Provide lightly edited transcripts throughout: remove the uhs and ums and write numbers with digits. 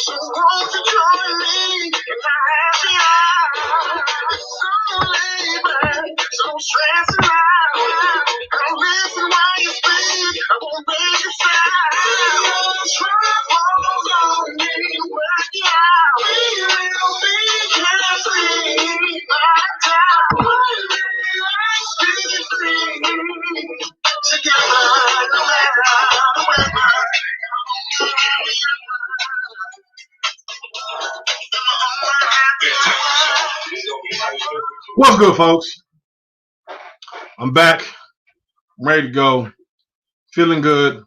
She wants to join me in my happy hour. So baby, so stressing out. Don't listen while you speak. I won't make a sound. Trouble on me, work it out. We will be carefree right down. One day let's be free. Together, no matter the weather. What's good, folks? I'm back. I'm ready to go. Feeling good.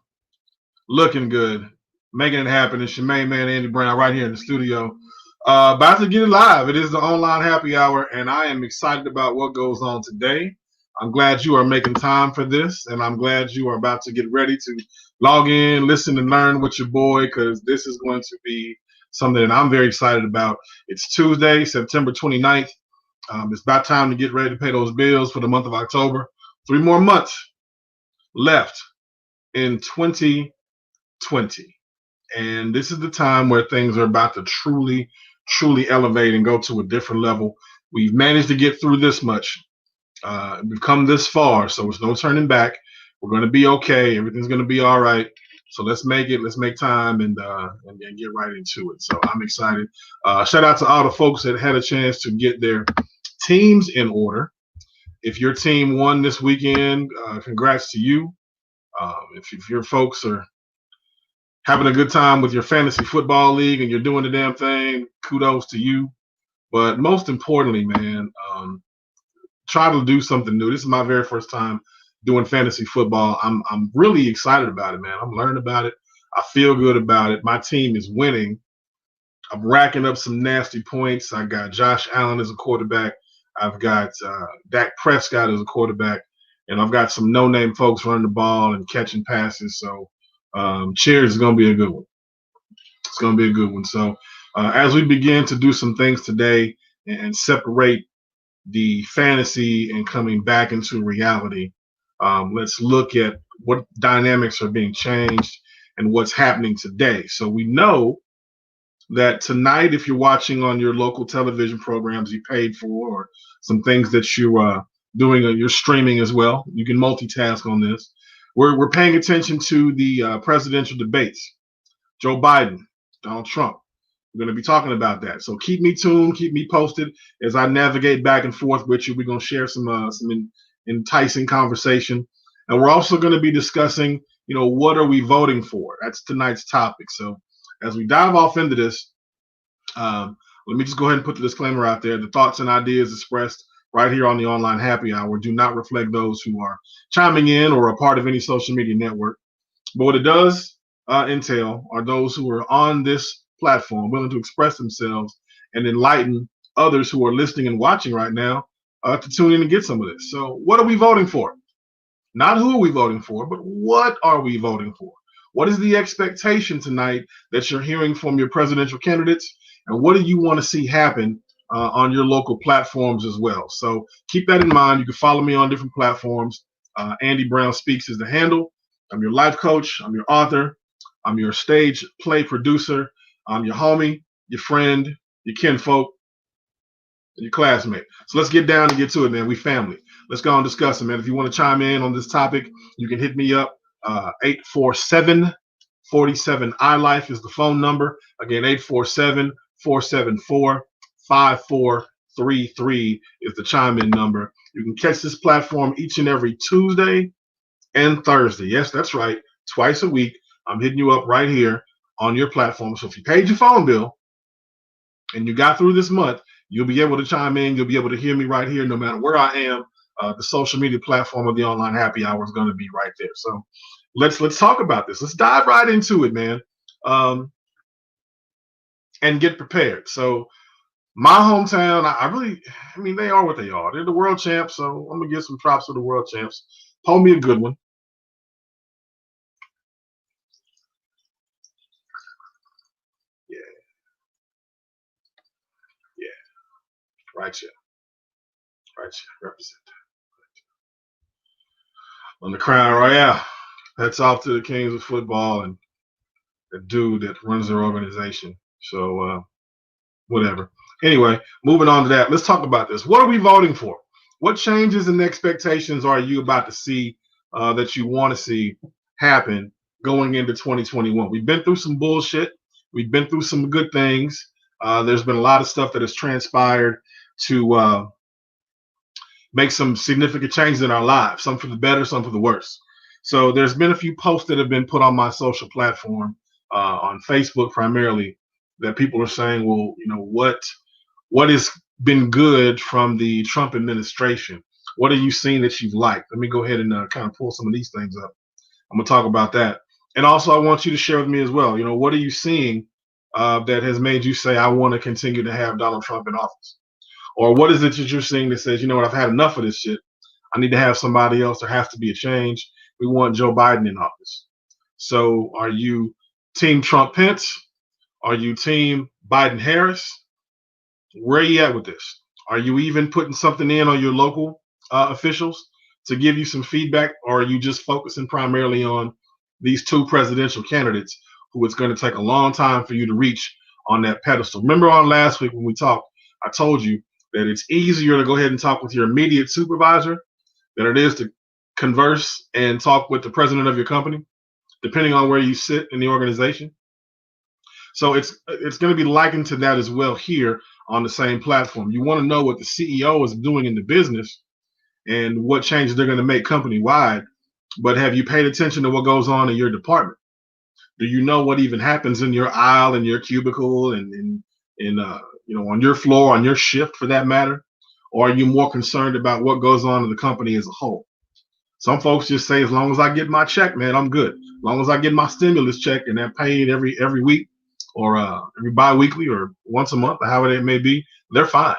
Looking good. Making it happen. It's your main man, Andy Brown, right here in the studio. About to get it live. It is the online happy hour, and I am excited about what goes on today. I'm glad you are making time for this, and I'm glad you are about to get ready to log in, listen, and learn with your boy, because this is going to be something that I'm very excited about. It's Tuesday, September 29th. It's about time to get ready to pay those bills for the month of October. 3 more months left in 2020. And this is the time where things are about to truly elevate and go to a different level. We've managed to get through this much. We've come this far, so there's no turning back. We're going to be okay. Everything's going to be all right. So let's make it. Let's make time and get right into it. So I'm excited. Shout out to all the folks that had a chance to get their teams in order. If your team won this weekend, congrats to you. If your folks are having a good time with your fantasy football league and you're doing the damn thing, kudos to you. But most importantly, man, try to do something new. This is my very first time doing fantasy football. I'm really excited about it, man. I'm learning about it. I feel good about it. My team is winning. I'm racking up some nasty points. I got Josh Allen as a quarterback. I've got Dak Prescott as a quarterback. And I've got some no-name folks running the ball and catching passes. So cheers is going to be a good one. It's going to be a good one. So as we begin to do some things today and separate the fantasy and coming back into reality, let's look at what dynamics are being changed and what's happening today. So we know that tonight, if you're watching on your local television programs you paid for, or some things that you're doing, you're streaming as well, you can multitask on this. We're paying attention to the presidential debates. Joe Biden, Donald Trump. We're going to be talking about that. So keep me tuned, keep me posted as I navigate back and forth with you. We're going to share some enticing conversation. And we're also going to be discussing, what are we voting for? That's tonight's topic. So as we dive off into this, let me just go ahead and put the disclaimer out there. The thoughts and ideas expressed right here on the online happy hour do not reflect those who are chiming in or a part of any social media network. But what it does entail are those who are on this platform willing to express themselves and enlighten others who are listening and watching right now to tune in and get some of this. So what are we voting for? Not who are we voting for, but what are we voting for? What is the expectation tonight that you're hearing from your presidential candidates? And what do you want to see happen on your local platforms as well? So keep that in mind. You can follow me on different platforms. Andy Brown Speaks is the handle. I'm your life coach. I'm your author. I'm your stage play producer. I'm your homie, your friend, your kinfolk, and your classmate. So let's get down and get to it, man. We family. Let's go and discuss it, man. If you want to chime in on this topic, you can hit me up. 847-47 iLife is the phone number. Again, 847-474-5433 is the chime in number. You can catch this platform each and every Tuesday and Thursday. Yes, that's right. Twice a week. I'm hitting you up right here on your platform. So if you paid your phone bill and you got through this month, you'll be able to chime in. You'll be able to hear me right here no matter where I am. The social media platform of the online happy hour is going to be right there. So let's talk about this. Let's dive right into it, man, and get prepared. So my hometown, they are what they are. They're the world champs, so I'm going to give some props to the world champs. Hold me a good one. Yeah. Right here. Represent. On the Crown Royale. That's off to the Kings of Football and the dude that runs their organization. So whatever. Anyway, moving on to that. Let's talk about this. What are we voting for? What changes and expectations are you about to see that you want to see happen going into 2021? We've been through some bullshit. We've been through some good things. There's been a lot of stuff that has transpired to make some significant changes in our lives, some for the better, some for the worse. So there's been a few posts that have been put on my social platform, on Facebook primarily, that people are saying, well, what has been good from the Trump administration? What have you seen that you've liked? Let me go ahead and kind of pull some of these things up. I'm gonna talk about that, and also I want you to share with me as well. What are you seeing that has made you say, I want to continue to have Donald Trump in office? Or what is it that you're seeing that says, I've had enough of this shit. I need to have somebody else. There has to be a change. We want Joe Biden in office. So are you team Trump Pence? Are you team Biden Harris? Where are you at with this? Are you even putting something in on your local officials to give you some feedback? Or are you just focusing primarily on these two presidential candidates who it's going to take a long time for you to reach on that pedestal? Remember on last week when we talked, I told you that it's easier to go ahead and talk with your immediate supervisor than it is to converse and talk with the president of your company, depending on where you sit in the organization. So it's going to be likened to that as well here on the same platform. You want to know what the CEO is doing in the business and what changes they're going to make company wide, but have you paid attention to what goes on in your department? Do you know what even happens in your aisle, in your cubicle, and on your floor, on your shift for that matter? Or are you more concerned about what goes on in the company as a whole? Some folks just say, as long as I get my check, man, I'm good. As long as I get my stimulus check and they're paid every week or every bi-weekly or once a month or however it may be, they're fine.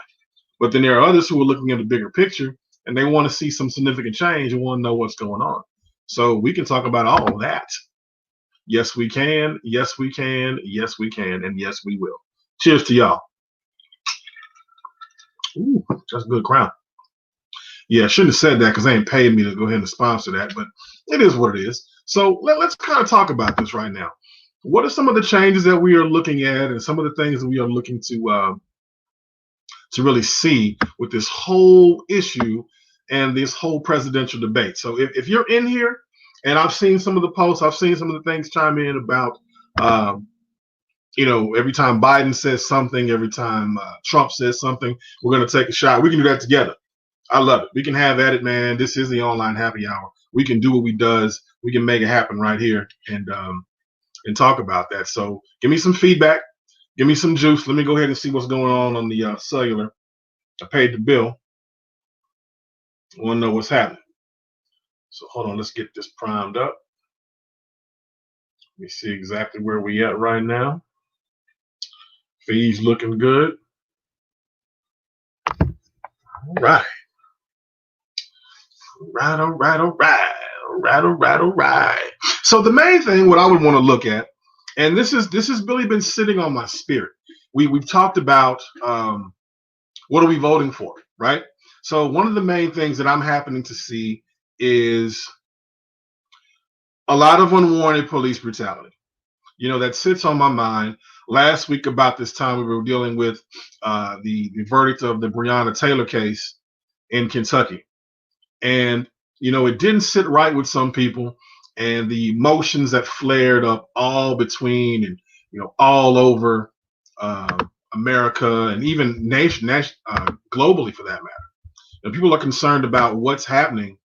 But then there are others who are looking at the bigger picture and they want to see some significant change and want to know what's going on. So we can talk about all of that. Yes, we can. Yes, we can. Yes, we can. And yes, we will. Cheers to y'all. Ooh, that's good crown. Yeah, I shouldn't have said that because they ain't paid me to go ahead and sponsor that, but it is what it is. So let's kind of talk about this right now. What are some of the changes that we are looking at and some of the things that we are looking to really see with this whole issue and this whole presidential debate? So if you're in here, and I've seen some of the posts, I've seen some of the things chime in about, every time Biden says something, every time Trump says something, we're going to take a shot. We can do that together. I love it. We can have at it, man. This is the online happy hour. We can do what we does. We can make it happen right here and talk about that. So give me some feedback. Give me some juice. Let me go ahead and see what's going on the cellular. I paid the bill. I want to know what's happening. So hold on. Let's get this primed up. Let me see exactly where we at right now. Fees looking good. All right. All right. So the main thing, what I would want to look at, and this has really been sitting on my spirit. We've talked about what are we voting for, right? So one of the main things that I'm happening to see is a lot of unwarranted police brutality. That sits on my mind. Last week about this time, we were dealing with the verdict of the Breonna Taylor case in Kentucky. And, it didn't sit right with some people, and the emotions that flared up all between and, all over America and even globally for that matter. People are concerned about what's happening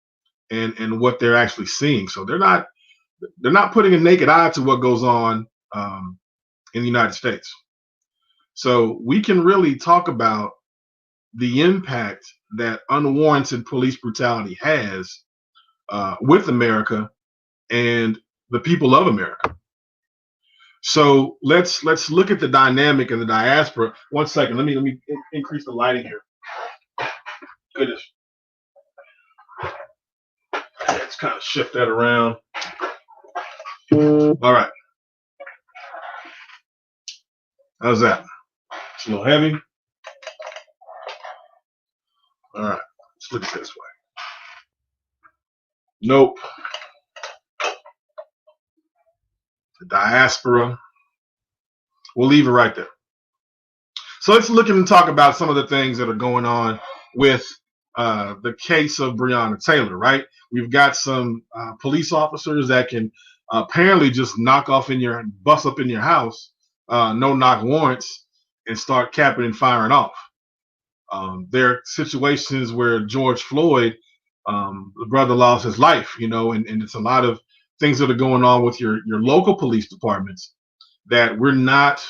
and what they're actually seeing. So they're not putting a naked eye to what goes on in the United States. So we can really talk about the impact that unwarranted police brutality has with America and the people of America. So let's look at the dynamic in the diaspora. One second, let me increase the lighting here. Goodness, let's kind of shift that around. All right, how's that? It's a little heavy. All right, let's look at it this way. Nope. The diaspora. We'll leave it right there. So let's look and talk about some of the things that are going on with the case of Breonna Taylor, right? We've got some police officers that can apparently just bust up in your house, no knock warrants, and start capping and firing off. There are situations where George Floyd, the brother, lost his life, and it's a lot of things that are going on with your local police departments that we're not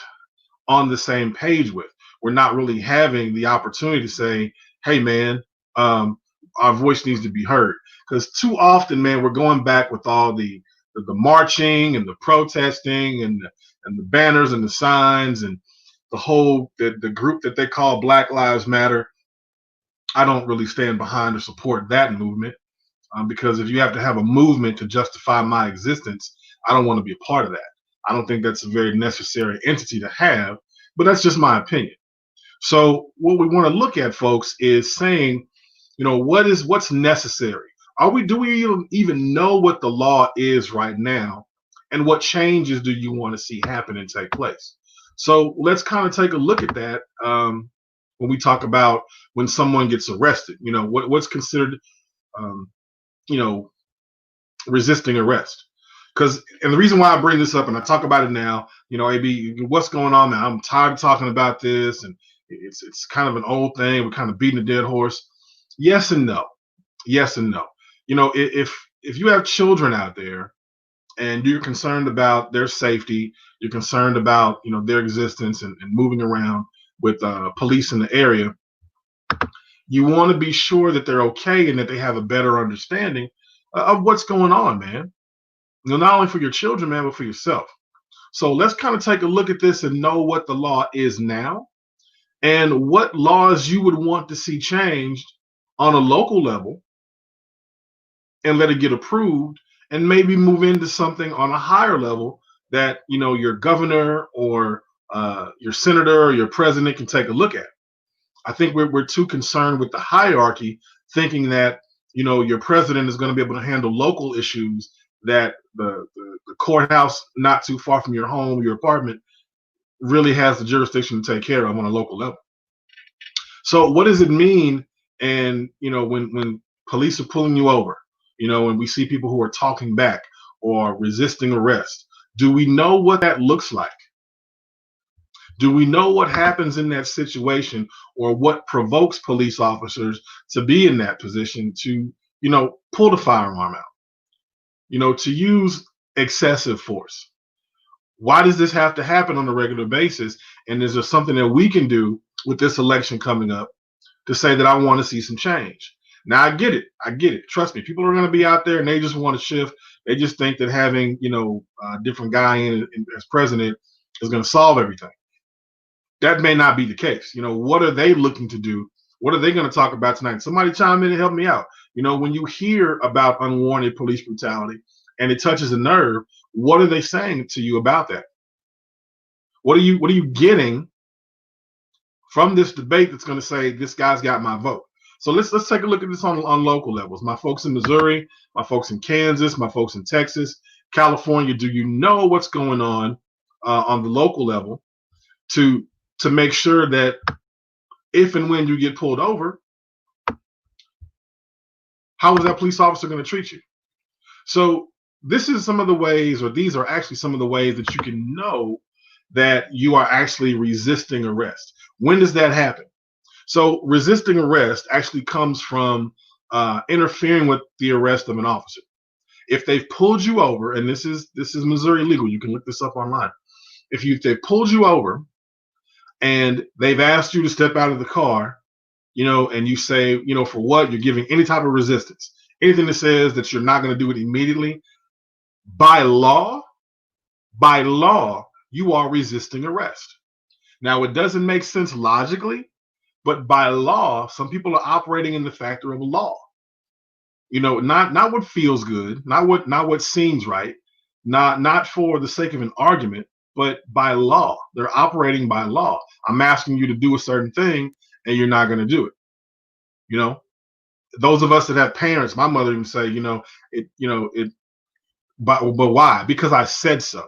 on the same page with. We're not really having the opportunity to say, hey, man, our voice needs to be heard. Because too often, man, we're going back with all the marching and the protesting and the banners and the signs and the group that they call Black Lives Matter. I don't really stand behind or support that movement, because if you have to have a movement to justify my existence, I don't want to be a part of that. I don't think that's a very necessary entity to have, but that's just my opinion. So what we want to look at, folks, is saying, what's necessary? Do we even know what the law is right now, and what changes do you want to see happen and take place? So let's kind of take a look at that when we talk about when someone gets arrested. What's considered, um, you know, resisting arrest. And the reason why I bring this up and I talk about it now, AB, what's going on, man? I'm tired of talking about this, and it's kind of an old thing. We're kind of beating a dead horse. Yes and no. Yes and no. If you have children out there and you're concerned about their safety, you're concerned about their existence and moving around with police in the area, you want to be sure that they're okay and that they have a better understanding of what's going on, man. Not only for your children, man, but for yourself. So let's kind of take a look at this and know what the law is now and what laws you would want to see changed on a local level and let it get approved, and maybe move into something on a higher level that your governor or your senator or your president can take a look at. I think we're too concerned with the hierarchy, thinking that your president is going to be able to handle local issues that the courthouse not too far from your home, your apartment, really has the jurisdiction to take care of on a local level. So what does it mean? And when police are pulling you over, and we see people who are talking back or resisting arrest, do we know what that looks like? Do we know what happens in that situation, or what provokes police officers to be in that position to, pull the firearm out, to use excessive force? Why does this have to happen on a regular basis? And is there something that we can do with this election coming up to say that I want to see some change? Now, I get it. Trust me, people are going to be out there and they just want to shift. They just think that having, a different guy in as president is going to solve everything. That may not be the case. What are they looking to do? What are they going to talk about tonight? Somebody chime in and help me out. When you hear about unwarranted police brutality and it touches a nerve, what are they saying to you about that? What are you getting from this debate that's going to say this guy's got my vote? So let's take a look at this on local levels. My folks in Missouri, my folks in Kansas, my folks in Texas, California. Do you know what's going on the local level to make sure that if and when you get pulled over, how is that police officer going to treat you? So this is some of the ways, or these are actually some of the ways that you can know that you are actually resisting arrest. When does that happen? So resisting arrest actually comes from interfering with the arrest of an officer. If they've pulled you over, and this is Missouri legal, you can look this up online. If they've pulled you over and they've asked you to step out of the car, and you say, for what, you're giving any type of resistance, anything that says that you're not going to do it immediately, by law, you are resisting arrest. Now, it doesn't make sense logically, but by law, some people are operating in the factor of law. Not what feels good, not what seems right, not for the sake of an argument, but by law. They're operating by law. I'm asking you to do a certain thing, and you're not going to do it. Those of us that have parents, my mother even say, but why? Because I said so.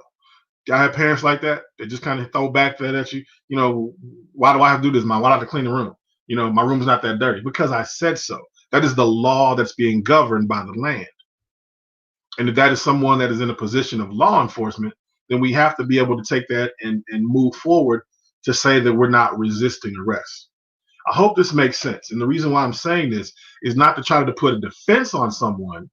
I have parents like that. They just kind of throw back that at you. You know, why do I have to do this, Mom? Why do I have to clean the room? You know, my room's not that dirty because I said so. That is the law that's being governed by the land. And if that is someone that is in a position of law enforcement, then we have to be able to take that and move forward to say that we're not resisting arrest. I hope this makes sense. And the reason why I'm saying this is not to try to put a defense on someone,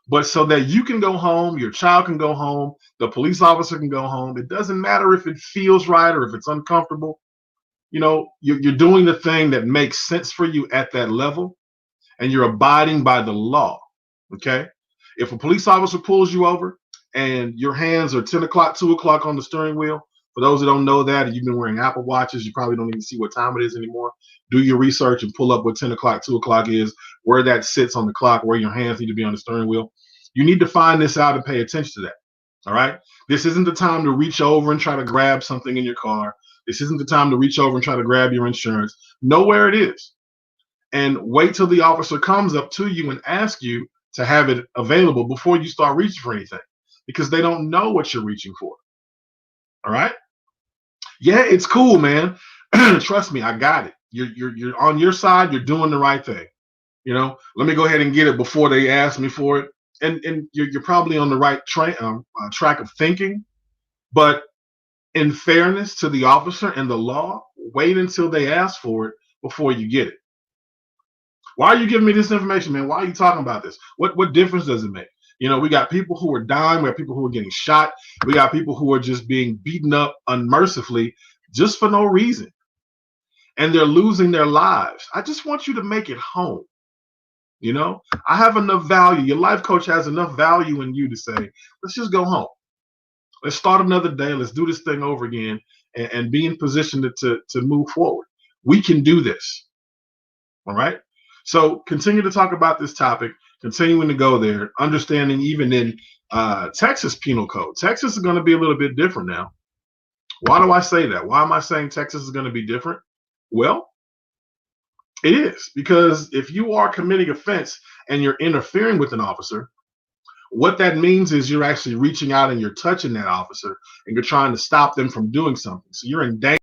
but so that you can go home, your child can go home, the police officer can go home. It doesn't matter if it feels right or if it's uncomfortable. You know, you're doing the thing that makes sense for you at that level, and you're abiding by the law. Okay. If a police officer pulls you over and your hands are 10 o'clock, 2 o'clock on the steering wheel, for those that don't know that, and you've been wearing Apple Watches, you probably don't even see what time it is anymore. Do your research and pull up what 10 o'clock, 2 o'clock is, where that sits on the clock, where your hands need to be on the steering wheel. You need to find this out and pay attention to that. All right. This isn't the time to reach over and try to grab something in your car. This isn't the time to reach over and try to grab your insurance. Know where it is and wait till the officer comes up to you and asks you to have it available before you start reaching for anything because they don't know what you're reaching for. All right. Yeah, it's cool, man. Trust me, I got it. You're on your side. You're doing the right thing. You know, let me go ahead and get it before they ask me for it. And you're probably on the right track of thinking. But in fairness to the officer and the law, wait until they ask for it before you get it. Why are you giving me this information, man? Why are you talking about this? What difference does it make? You know, we got people who are dying, we have people who are getting shot, we got people who are just being beaten up unmercifully just for no reason. And they're losing their lives. I just want you to make it home. You know, I have enough value. Your life coach has enough value in you to say, let's just go home. Let's start another day. Let's do this thing over again and be in position to move forward. We can do this. All right. So continue to talk about this topic, continuing to go there, understanding even in Texas penal code. Texas is going to be a little bit different now. Why do I say that? Why am I saying Texas is going to be different? Well, it is because if you are committing offense and you're interfering with an officer, what that means is you're actually reaching out and you're touching that officer and you're trying to stop them from doing something. So you're in danger.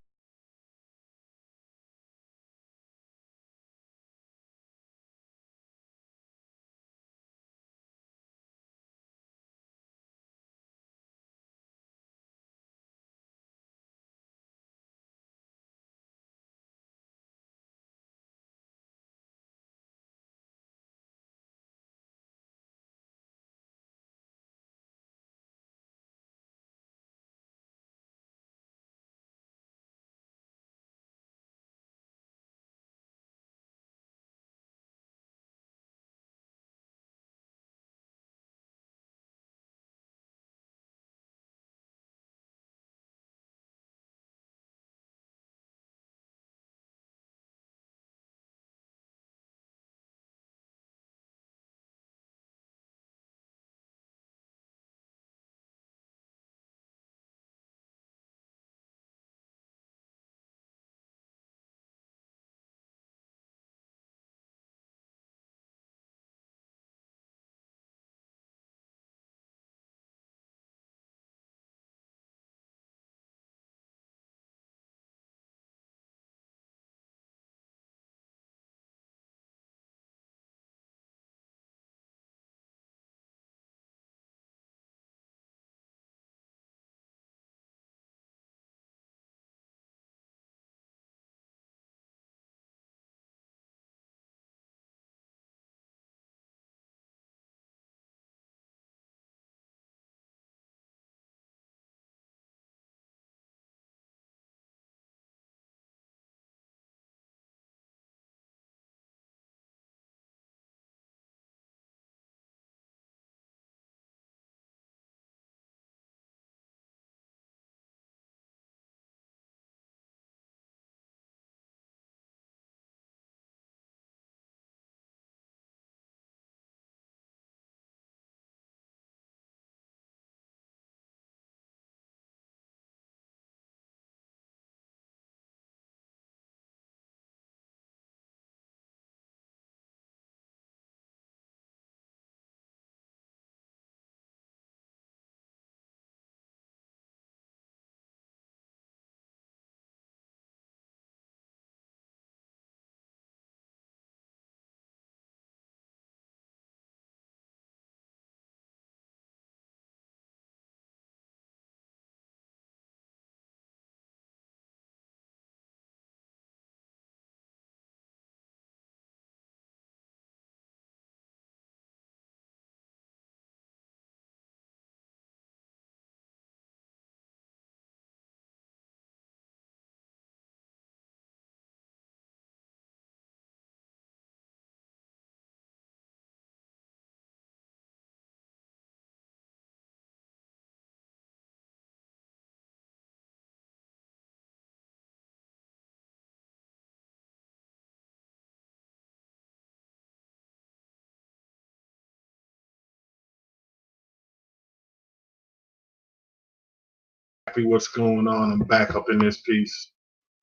Exactly what's going on. I'm back up in this piece.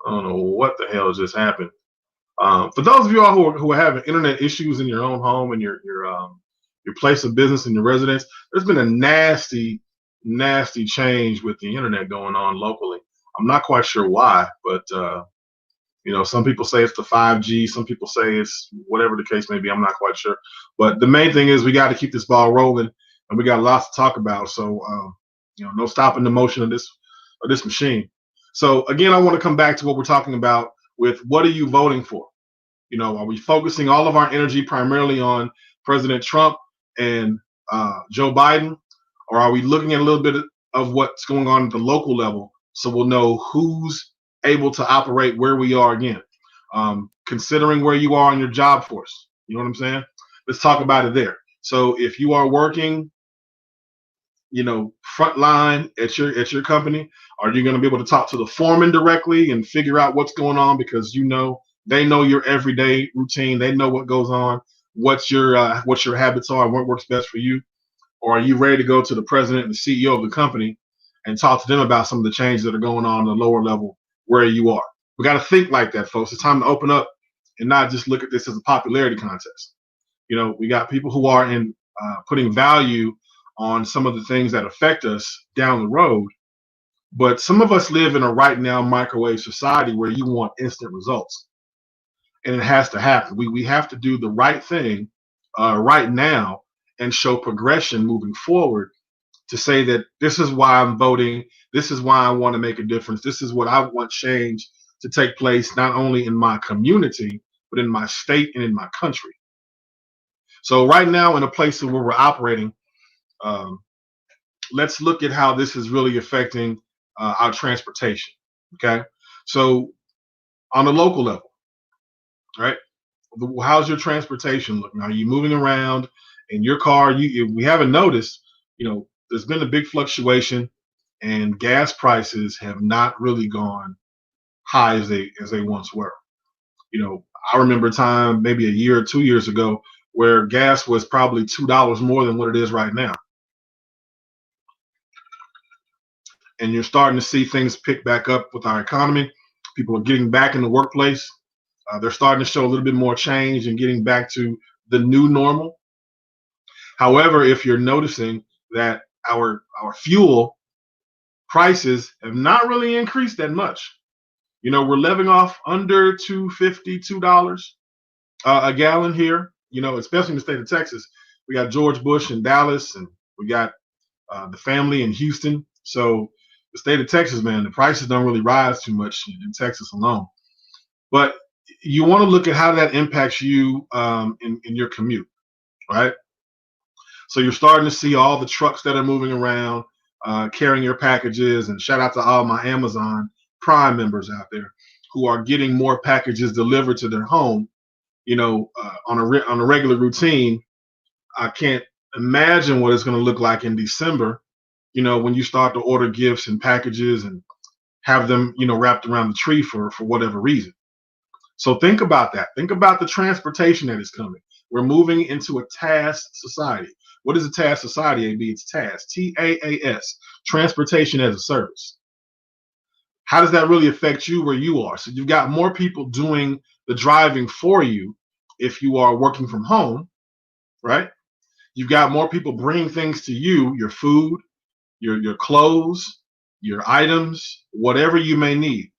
I don't know what the hell just happened. For those of you all who are having internet issues in your own home and your place of business and your residence, there's been a nasty change with the internet going on locally. I'm not quite sure why, but some people say it's the 5G, some people say it's whatever the case may be. I'm not quite sure, but the main thing is we got to keep this ball rolling, and we got lots to talk about. So no stopping the motion of this machine. So again, I want to come back to what we're talking about with what are you voting for? Are we focusing all of our energy primarily on President Trump and Joe Biden, or are we looking at a little bit of what's going on at the local level so we'll know who's able to operate where we are again? Considering where you are in your job force, you know what I'm saying? Let's talk about it there. So if you are working, front line at your company, are you going to be able to talk to the foreman directly and figure out what's going on because they know your everyday routine, they know what goes on, what your habits are, and what works best for you? Or are you ready to go to the president and the CEO of the company and talk to them about some of the changes that are going on the lower level where you are? We got to think like that, folks. It's time to open up and not just look at this as a popularity contest. We got people who are in putting value on some of the things that affect us down the road. But some of us live in a right now microwave society where you want instant results. And it has to happen. We have to do the right thing right now and show progression moving forward to say that this is why I'm voting. This is why I want to make a difference. This is what I want change to take place, not only in my community, but in my state and in my country. So right now, in a place where we're operating, let's look at how this is really affecting our transportation. Okay, so on the local level, right? How's your transportation looking? Are you moving around in your car? We haven't noticed, there's been a big fluctuation, and gas prices have not really gone high as they once were. I remember a time maybe a year or 2 years ago where gas was probably $2 more than what it is right now. And you're starting to see things pick back up with our economy. People are getting back in the workplace. They're starting to show a little bit more change and getting back to the new normal. However, if you're noticing that our fuel prices have not really increased that much, we're living off under $2.50 a gallon here. Especially in the state of Texas. We got George Bush in Dallas, and we got the family in Houston. So the state of Texas, man, the prices don't really rise too much in Texas alone. But you want to look at how that impacts you in your commute, right? So you're starting to see all the trucks that are moving around, carrying your packages. And shout out to all my Amazon Prime members out there who are getting more packages delivered to their home, on a regular routine. I can't imagine what it's going to look like in December, when you start to order gifts and packages and have them, wrapped around the tree for whatever reason. So think about that. Think about the transportation that is coming. We're moving into a task society. What is a task society, AB? It's TaaS, TaaS, transportation as a service. How does that really affect you where you are? So you've got more people doing the driving for you if you are working from home, right? You've got more people bringing things to you, your food, your clothes, your items, whatever you may need.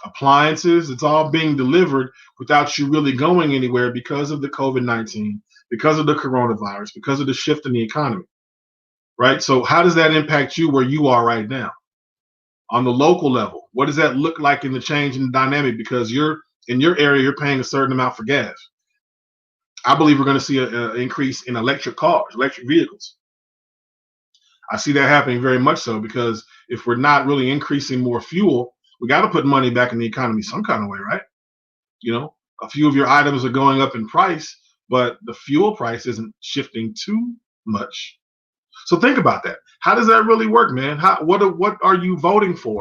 Appliances, it's all being delivered without you really going anywhere because of the COVID-19, because of the coronavirus, because of the shift in the economy, right? So how does that impact you where you are right now? On the local level, what does that look like in the change in the dynamic? Because in your area, you're paying a certain amount for gas. I believe we're going to see an increase in electric cars, electric vehicles. I see that happening very much so, because if we're not really increasing more fuel, we got to put money back in the economy some kind of way, right? A few of your items are going up in price, but the fuel price isn't shifting too much. So think about that. How does that really work, man? What are you voting for?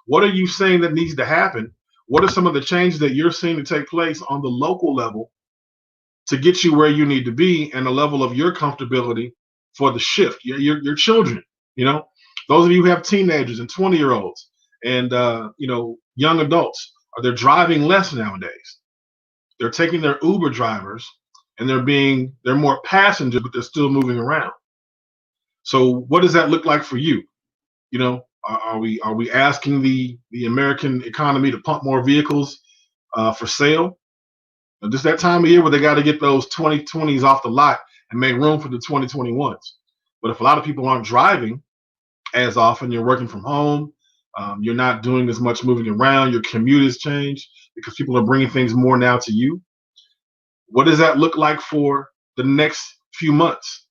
What are you saying that needs to happen? What are some of the changes that you're seeing to take place on the local level to get you where you need to be and the level of your comfortability for the shift? Your children, Those of you who have teenagers and 20-year-olds and young adults, are they're driving less nowadays. They're taking their Uber drivers and they're more passenger, but they're still moving around. So what does that look like for you? Are we asking the American economy to pump more vehicles for sale? Just that time of year where they got to get those 2020s off the lot and make room for the 2021s. But if a lot of people aren't driving as often, you're working from home, you're not doing as much moving around, your commute has changed because people are bringing things more now to you. What does that look like for the next few months?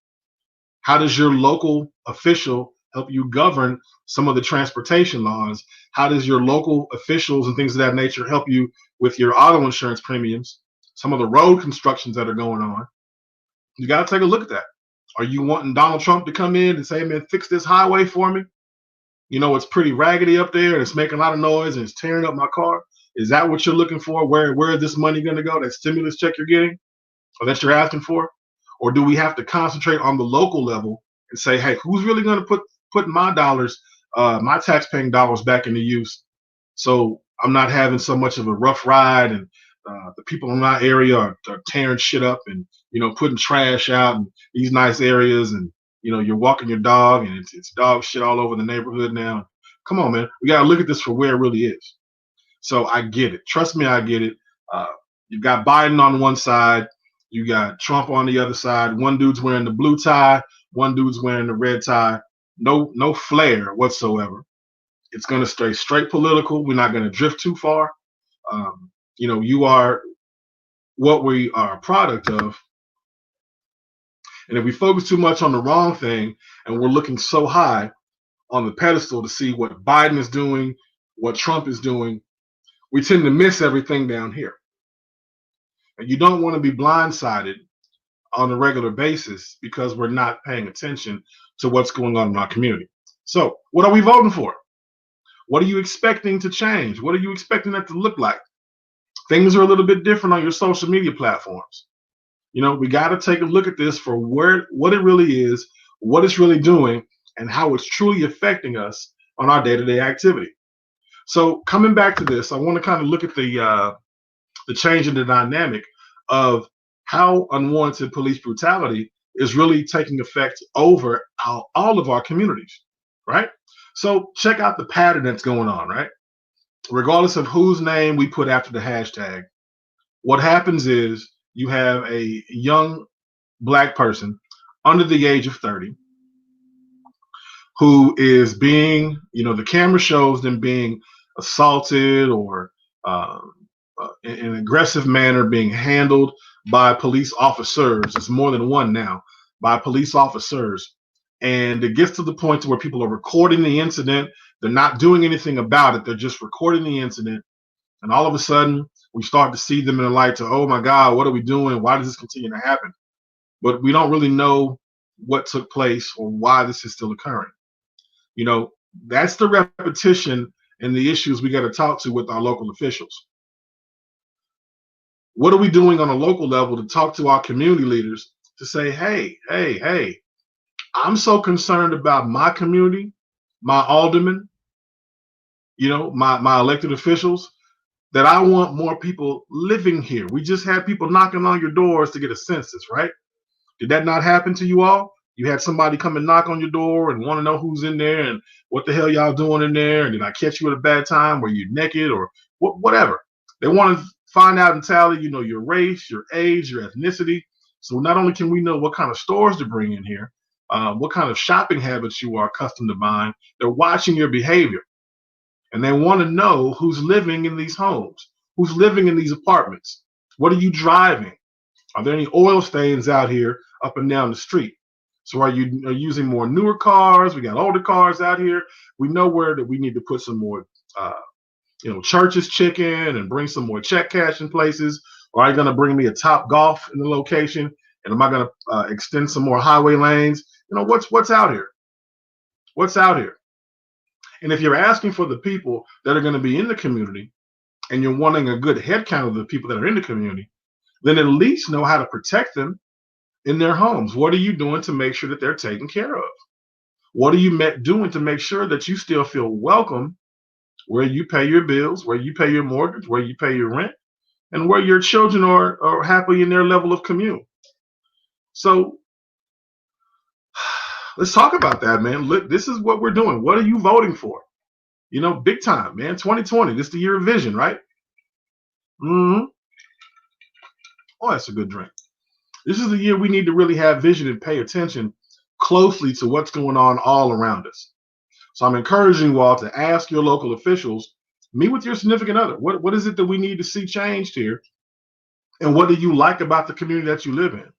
How does your local official help you govern some of the transportation laws? How does your local officials and things of that nature help you with your auto insurance premiums? Some of the road constructions that are going on. You got to take a look at that. Are you wanting Donald Trump to come in and say, man, fix this highway for me? It's pretty raggedy up there and it's making a lot of noise and it's tearing up my car. Is that what you're looking for? Where is this money going to go? That stimulus check you're getting or that you're asking for? Or do we have to concentrate on the local level and say, hey, who's really going to put my dollars, my tax-paying dollars back into use? So I'm not having so much of a rough ride, and the people in my area are tearing shit up and putting trash out in these nice areas, and you're walking your dog and it's dog shit all over the neighborhood now. Come on, man, we got to look at this for where it really is. So I get it. Trust me, I get it. You've got Biden on one side. You got Trump on the other side. One dude's wearing the blue tie. One dude's wearing the red tie. No flair whatsoever. It's going to stay straight political. We're not going to drift too far. You are what we are a product of. And if we focus too much on the wrong thing and we're looking so high on the pedestal to see what Biden is doing, what Trump is doing, we tend to miss everything down here. And you don't want to be blindsided on a regular basis because we're not paying attention to what's going on in our community. So what are we voting for? What are you expecting to change? What are you expecting that to look like? Things are a little bit different on your social media platforms. We got to take a look at this for what it really is, what it's really doing, and how it's truly affecting us on our day-to-day activity. So coming back to this, I want to kind of look at the change in the dynamic of how unwarranted police brutality is really taking effect over all of our communities, right? So check out the pattern that's going on, right? Regardless of whose name we put after the hashtag, what happens is you have a young Black person under the age of 30 who is being, the camera shows them being assaulted or in an aggressive manner being handled by police officers. It's more than one now, by police officers. And it gets to the point to where people are recording the incident. They're not doing anything about it. They're just recording the incident. And all of a sudden, we start to see them in the light to, oh my God, what are we doing? Why does this continue to happen? But we don't really know what took place or why this is still occurring. That's the repetition and the issues we got to talk to with our local officials. What are we doing on a local level to talk to our community leaders to say, hey, I'm so concerned about my community, my aldermen, my elected officials, that I want more people living here. We just had people knocking on your doors to get a census, right? Did that not happen to you all? You had somebody come and knock on your door and want to know who's in there and what the hell y'all doing in there, and did I catch you at a bad time? Were you naked or whatever? They want to find out and tally, your race, your age, your ethnicity. So not only can we know what kind of stores to bring in here, what kind of shopping habits you are accustomed to buying, they're watching your behavior. And they want to know who's living in these homes, who's living in these apartments. What are you driving? Are there any oil stains out here up and down the street? So are you using more newer cars? We got older cars out here. We know where that we need to put some more, Church's chicken and bring some more check cash in places. Or are you going to bring me a Top Golf in the location? And am I going to extend some more highway lanes? What's out here? What's out here? And if you're asking for the people that are going to be in the community and you're wanting a good head count of the people that are in the community, then at least know how to protect them in their homes. What are you doing to make sure that they're taken care of? What are you doing to make sure that you still feel welcome where you pay your bills, where you pay your mortgage, where you pay your rent, and where your children are happy in their level of commune? So let's talk about that, man. Look, this is what we're doing. What are you voting for? Big time, man. 2020. This is the year of vision, right? Mm-hmm. Oh, that's a good drink. This is the year we need to really have vision and pay attention closely to what's going on all around us. So I'm encouraging you all to ask your local officials, meet with your significant other. What is it that we need to see changed here? And what do you like about the community that you live in?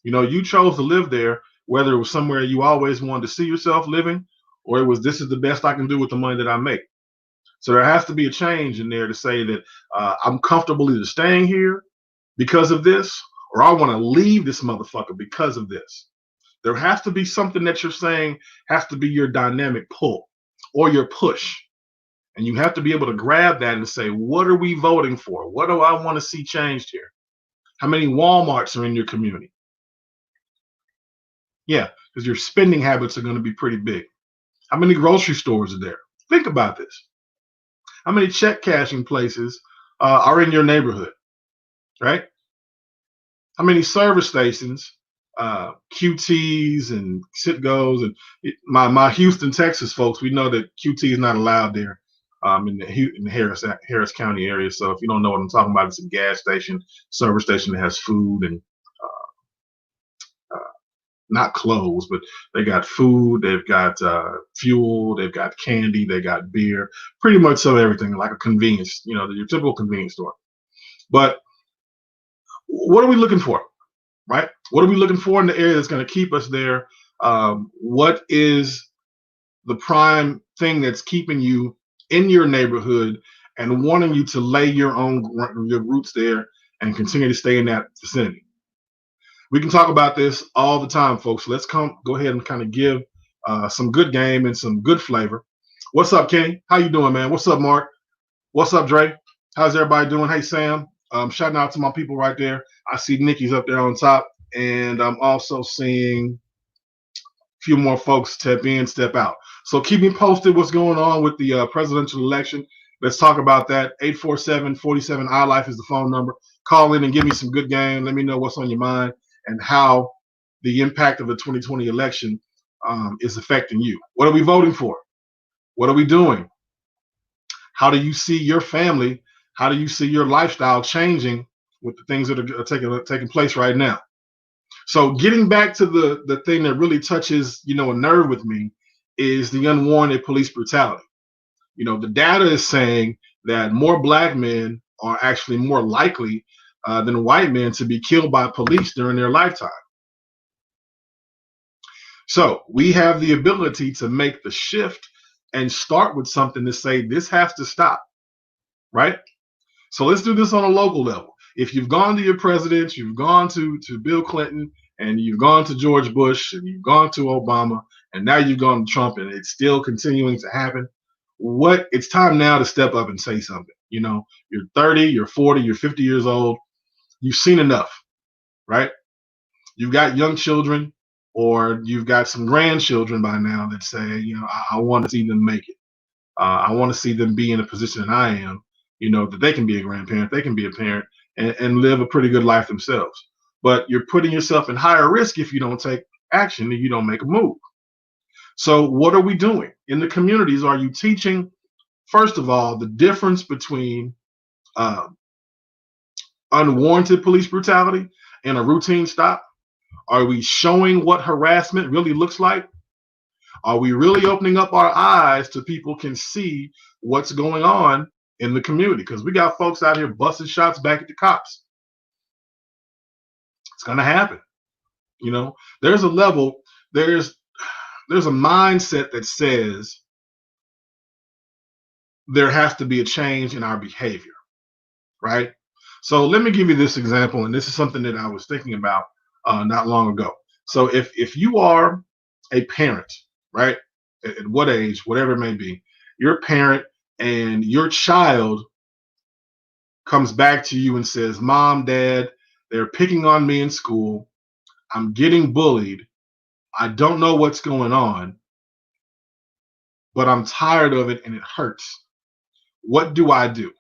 You chose to live there, whether it was somewhere you always wanted to see yourself living, or it was this is the best I can do with the money that I make. So there has to be a change in there to say that I'm comfortable either staying here because of this, or I want to leave this motherfucker because of this. There has to be something that you're saying has to be your dynamic pull or your push. And you have to be able to grab that and say, what are we voting for? What do I want to see changed here? How many Walmarts are in your community? Yeah, because your spending habits are going to be pretty big. How many grocery stores are there? Think about this. How many check cashing places are in your neighborhood, right? How many service stations, QTs and Citgos, and my Houston, Texas folks, we know that QT is not allowed there in the Harris County area. So if you don't know what I'm talking about, it's a gas station, service station that has food and not clothes, but they got food, they've got fuel, they've got candy, they got beer, pretty much so everything like a convenience, your typical convenience store. But what are we looking for, right? What are we looking for in the area that's going to keep us there? What is the prime thing that's keeping you in your neighborhood and wanting you to lay your roots there and continue to stay in that vicinity? We can talk about this all the time, folks. Let's go ahead and kind of give some good game and some good flavor. What's up, Kenny? How you doing, man? What's up, Mark? What's up, Dre? How's everybody doing? Hey, Sam. Shouting out to my people right there. I see Nikki's up there on top, and I'm also seeing a few more folks step in, step out. So keep me posted what's going on with the presidential election. Let's talk about that. 847-47 iLife is the phone number. Call in and give me some good game. Let me know what's on your mind and how the impact of the 2020 election is affecting you. What are we voting for? What are we doing? How do you see your family? How do you see your lifestyle changing with the things that are taking place right now? So getting back to the thing that really touches, a nerve with me is the unwarranted police brutality. The data is saying that more black men are actually more likely than white men to be killed by police during their lifetime. So we have the ability to make the shift and start with something to say this has to stop, right? So let's do this on a local level. If you've gone to your presidents, you've gone to Bill Clinton, and you've gone to George Bush, and you've gone to Obama, and now you've gone to Trump, and it's still continuing to happen. It's time now to step up and say something. You're 30, you're 40, you're 50 years old. You've seen enough, right? You've got young children, or you've got some grandchildren by now that say, I want to see them make it. I want to see them be in a position that I am, that they can be a grandparent, they can be a parent, and live a pretty good life themselves. But you're putting yourself in higher risk if you don't take action and you don't make a move. So what are we doing in the communities? Are you teaching, first of all, the difference between unwarranted police brutality and a routine stop? Are we showing what harassment really looks like? Are we really opening up our eyes to people can see what's going on in the community? Because we got folks out here busting shots back at the cops. It's going to happen. There's a level, there's a mindset that says there has to be a change in our behavior, right? So let me give you this example, and this is something that I was thinking about not long ago. So if you are a parent, right, at what age, whatever it may be, you're a parent and your child comes back to you and says, Mom, Dad, they're picking on me in school. I'm getting bullied. I don't know what's going on. but I'm tired of it and it hurts. What do I do?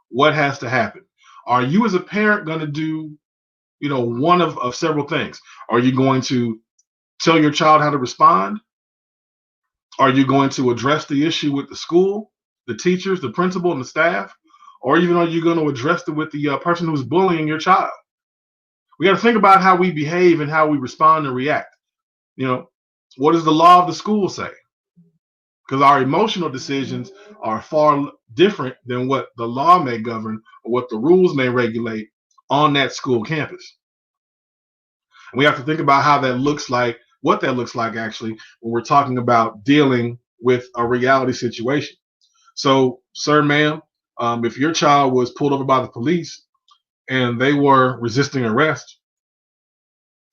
What has to happen? Are you as a parent going to do, one of several things? Are you going to tell your child how to respond? Are you going to address the issue with the school, the teachers, the principal, and the staff? Or even are you going to address it with the person who's bullying your child? We got to think about how we behave and how we respond and react. What does the law of the school say? Because our emotional decisions are far different than what the law may govern or what the rules may regulate on that school campus. And we have to think about how that looks like, what that looks like actually, when we're talking about dealing with a reality situation. So, sir, ma'am, if your child was pulled over by the police and they were resisting arrest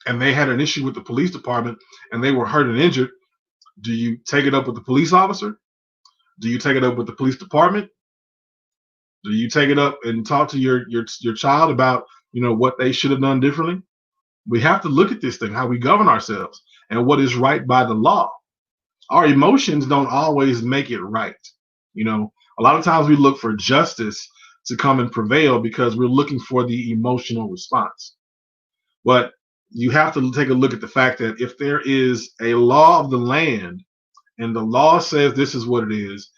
and they had an issue with the police department and they were hurt and injured, do you take it up with the police officer? Do you take it up with the police department? Do you take it up and talk to your child about what they should have done differently? We have to look at this thing, how we govern ourselves and what is right by the law. Our emotions don't always make it right. A lot of times we look for justice to come and prevail because we're looking for the emotional response. But you have to take a look at the fact that if there is a law of the land and the law says this is what it is,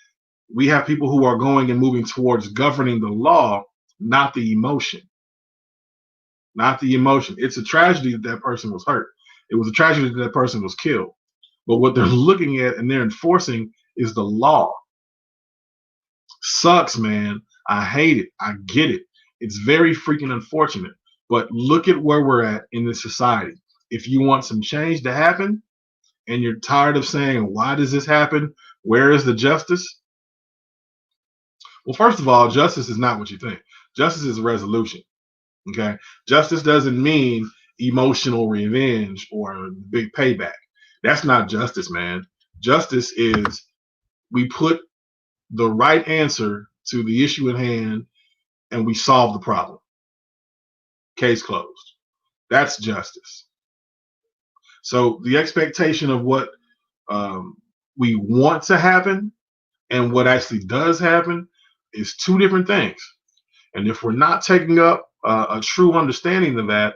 we have people who are going and moving towards governing the law, not the emotion. Not the emotion. It's a tragedy that that person was hurt. It was a tragedy that that person was killed. But what they're looking at and they're enforcing is the law. Sucks, man. I hate it. I get it. It's very freaking unfortunate. But look at where we're at in this society. If you want some change to happen and you're tired of saying, why does this happen? Where is the justice? Well, first of all, justice is not what you think. Justice is a resolution. Okay. Justice doesn't mean emotional revenge or big payback. That's not justice, man. Justice is we put the right answer to the issue at hand and we solve the problem. Case closed. That's justice. So the expectation of what we want to happen and what actually does happen is two different things. And if we're not taking up a true understanding of that,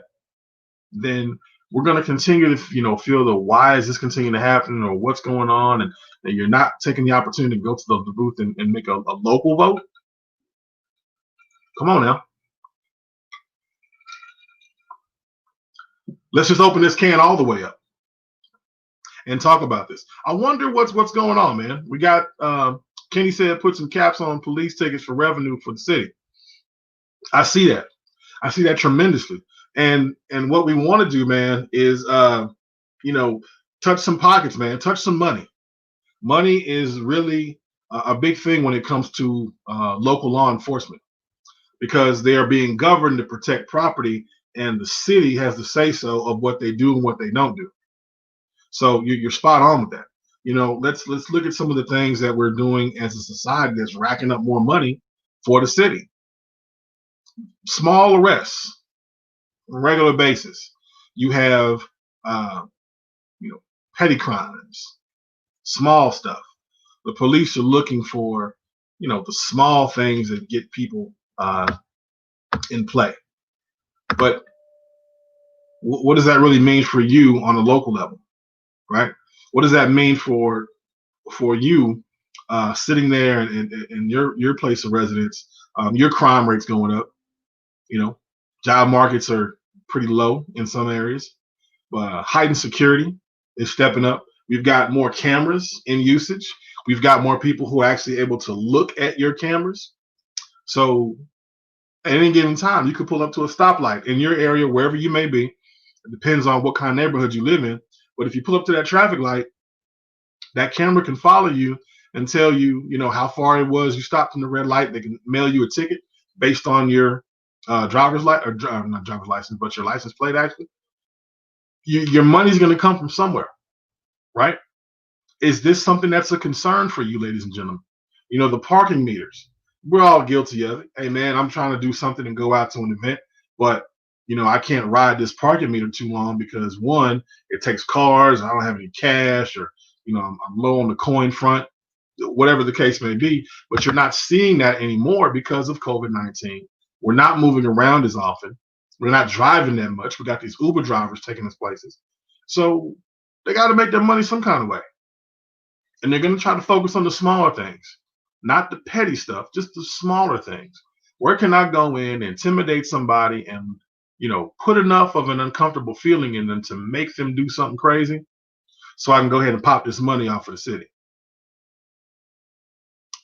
then we're going to continue to, feel the why is this continuing to happen or what's going on, and you're not taking the opportunity to go to the booth and make a local vote. Come on now. Let's just open this can all the way up and talk about this. I wonder what's going on, man. We got Kenny said put some caps on police tickets for revenue for the city. I see that. I see that tremendously. And what we want to do, man, is touch some pockets, man. Touch some money. Money is really a big thing when it comes to local law enforcement because they are being governed to protect property, and the city has the say so of what they do and what they don't do. So you're spot on with that. Let's look at some of the things that we're doing as a society that's racking up more money for the city. Small arrests on a regular basis. You have petty crimes, small stuff. The police are looking for the small things that get people in play. But what does that really mean for you on a local level, right? What does that mean for you sitting there in your place of residence? Your crime rate's going up. Job markets are pretty low in some areas. Heightened security is stepping up. We've got more cameras in usage. We've got more people who are actually able to look at your cameras. So at any given time, you could pull up to a stoplight in your area, wherever you may be. It depends on what kind of neighborhood you live in. But if you pull up to that traffic light, that camera can follow you and tell you, how far it was you stopped in the red light. They can mail you a ticket based on your driver's license, or not driver's license, but your license plate. Actually, your money's going to come from somewhere, right? Is this something that's a concern for you, ladies and gentlemen? The parking meters. We're all guilty of it. Hey, man, I'm trying to do something and go out to an event, but I can't ride this parking meter too long because one, it takes cars. I don't have any cash, or I'm low on the coin front. whatever the case may be. But you're not seeing that anymore because of COVID-19. We're not moving around as often. We're not driving that much. We got these Uber drivers taking us places. So they got to make their money some kind of way. And they're going to try to focus on the smaller things, not the petty stuff, just the smaller things. Where can I go in, intimidate somebody, and put enough of an uncomfortable feeling in them to make them do something crazy, so I can go ahead and pop this money off of the city?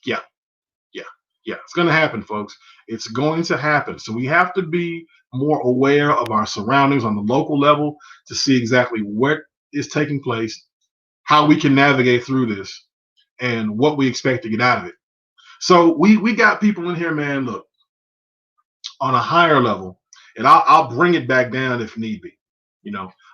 Yeah, yeah, yeah. It's going to happen, folks. It's going to happen. So we have to be more aware of our surroundings on the local level to see exactly what is taking place, how we can navigate through this, and what we expect to get out of it. So we got people in here, man. Look, on a higher level, and I'll bring it back down if need be.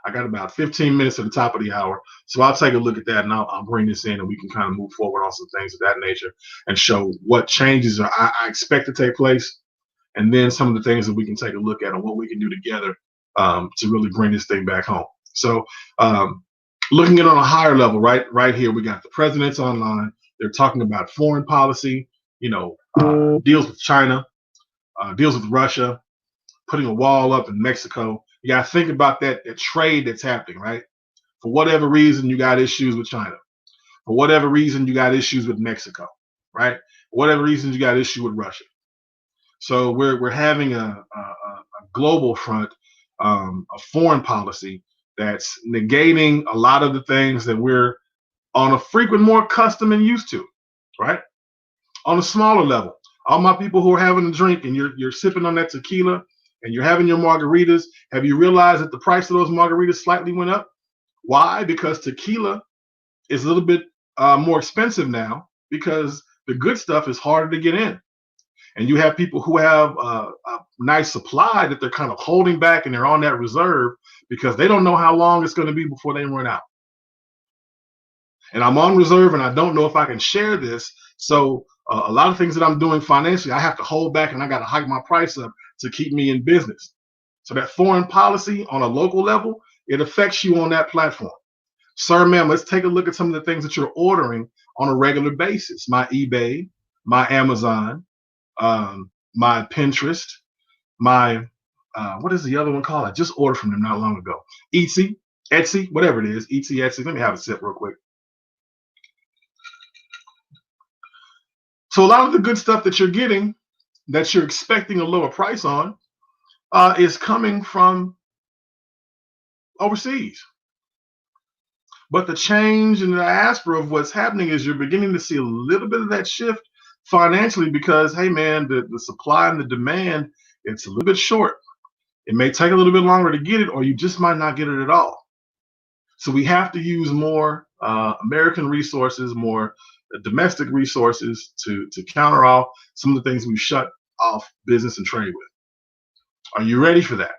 I got about 15 minutes at the top of the hour, so I'll take a look at that, and I'll bring this in, and we can kind of move forward on some things of that nature and show what changes I expect to take place, and then some of the things that we can take a look at and what we can do together to really bring this thing back home. So looking at it on a higher level, right here, we got the presidents online. They're talking about foreign policy, deals with China, deals with Russia, putting a wall up in Mexico. You got to think about that trade that's happening, right? For whatever reason, you got issues with China. For whatever reason, you got issues with Mexico, right? For whatever reason, you got issue with Russia. So we're having a global front, a foreign policy that's negating a lot of the things that we're on a frequent more accustomed and used to, right? On a smaller level, all my people who are having a drink and you're sipping on that tequila and you're having your margaritas, have you realized that the price of those margaritas slightly went up? Why? Because tequila is a little bit more expensive now because the good stuff is harder to get in. And you have people who have a nice supply that they're kind of holding back and they're on that reserve because they don't know how long it's going to be before they run out. And I'm on reserve and I don't know if I can share this. So a lot of things that I'm doing financially, I have to hold back and I got to hike my price up to keep me in business. So that foreign policy on a local level, it affects you on that platform. Sir, ma'am, let's take a look at some of the things that you're ordering on a regular basis. My eBay, my Amazon, my Pinterest, my, what is the other one called? I just ordered from them not long ago. Etsy, whatever it is, Etsy. Let me have a sip real quick. So a lot of the good stuff that you're getting, that you're expecting a lower price on, is coming from overseas. But the change in the diaspora of what's happening is you're beginning to see a little bit of that shift financially because, hey, man, the supply and the demand, it's a little bit short. It may take a little bit longer to get it, or you just might not get it at all. So we have to use more American resources, more domestic resources to counter off some of the things we've shut off business and trade with. Are you ready for that?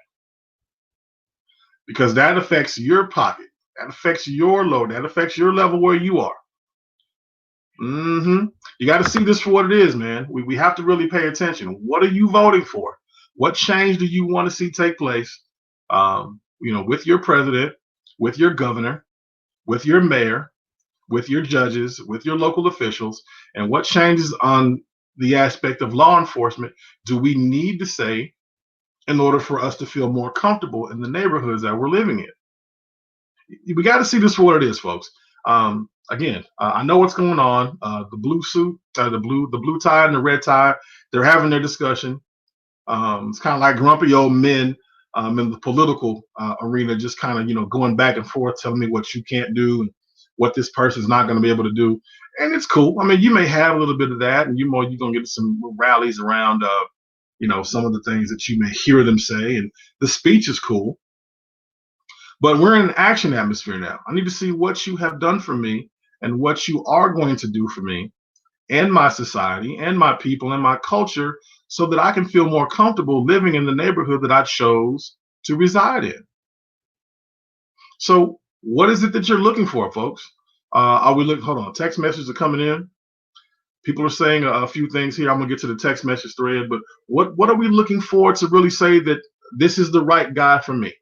Because that affects your pocket. That affects your load. That affects your level where you are. You got to see this for what it is, man. We have to really pay attention. What are you voting for? What change do you want to see take place? With your president, with your governor, with your mayor, with your judges, with your local officials, and what changes on the aspect of law enforcement do we need to say in order for us to feel more comfortable in the neighborhoods that we're living in? We got to see this for what it is, folks. Again, I know what's going on. The blue suit, the blue tie and the red tie, they're having their discussion. It's kind of like grumpy old men in the political arena, just kind of, going back and forth, telling me what you can't do and what this person's not going to be able to do. And it's cool. I mean, you may have a little bit of that, and you're going to get some rallies around, some of the things that you may hear them say, and the speech is cool. But we're in an action atmosphere now. I need to see what you have done for me and what you are going to do for me and my society and my people and my culture so that I can feel more comfortable living in the neighborhood that I chose to reside in. So what is it that you're looking for, folks? Are we looking? Hold on. Text messages are coming in. People are saying a few things here. I'm going to get to the text message thread. But what are we looking for to really say that this is the right guy for me?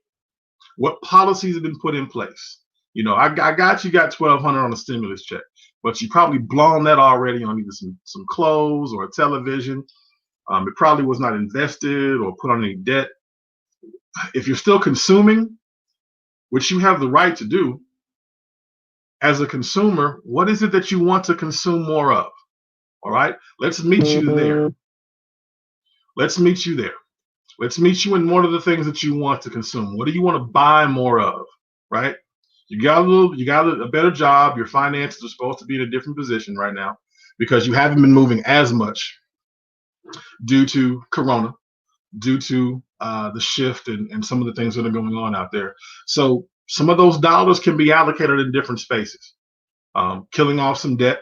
What policies have been put in place? I got you got $1,200 on a stimulus check. but you probably blown that already on either some clothes or a television. It probably was not invested or put on any debt. If you're still consuming, which you have the right to do as a consumer, what is it that you want to consume more of? All right, let's meet you there. Let's meet you there. Let's meet you in one of the things that you want to consume. What do you want to buy more of? Right? You got a better job. Your finances are supposed to be in a different position right now because you haven't been moving as much due to Corona, due to the shift and some of the things that are going on out there. So some of those dollars can be allocated in different spaces. Killing off some debt,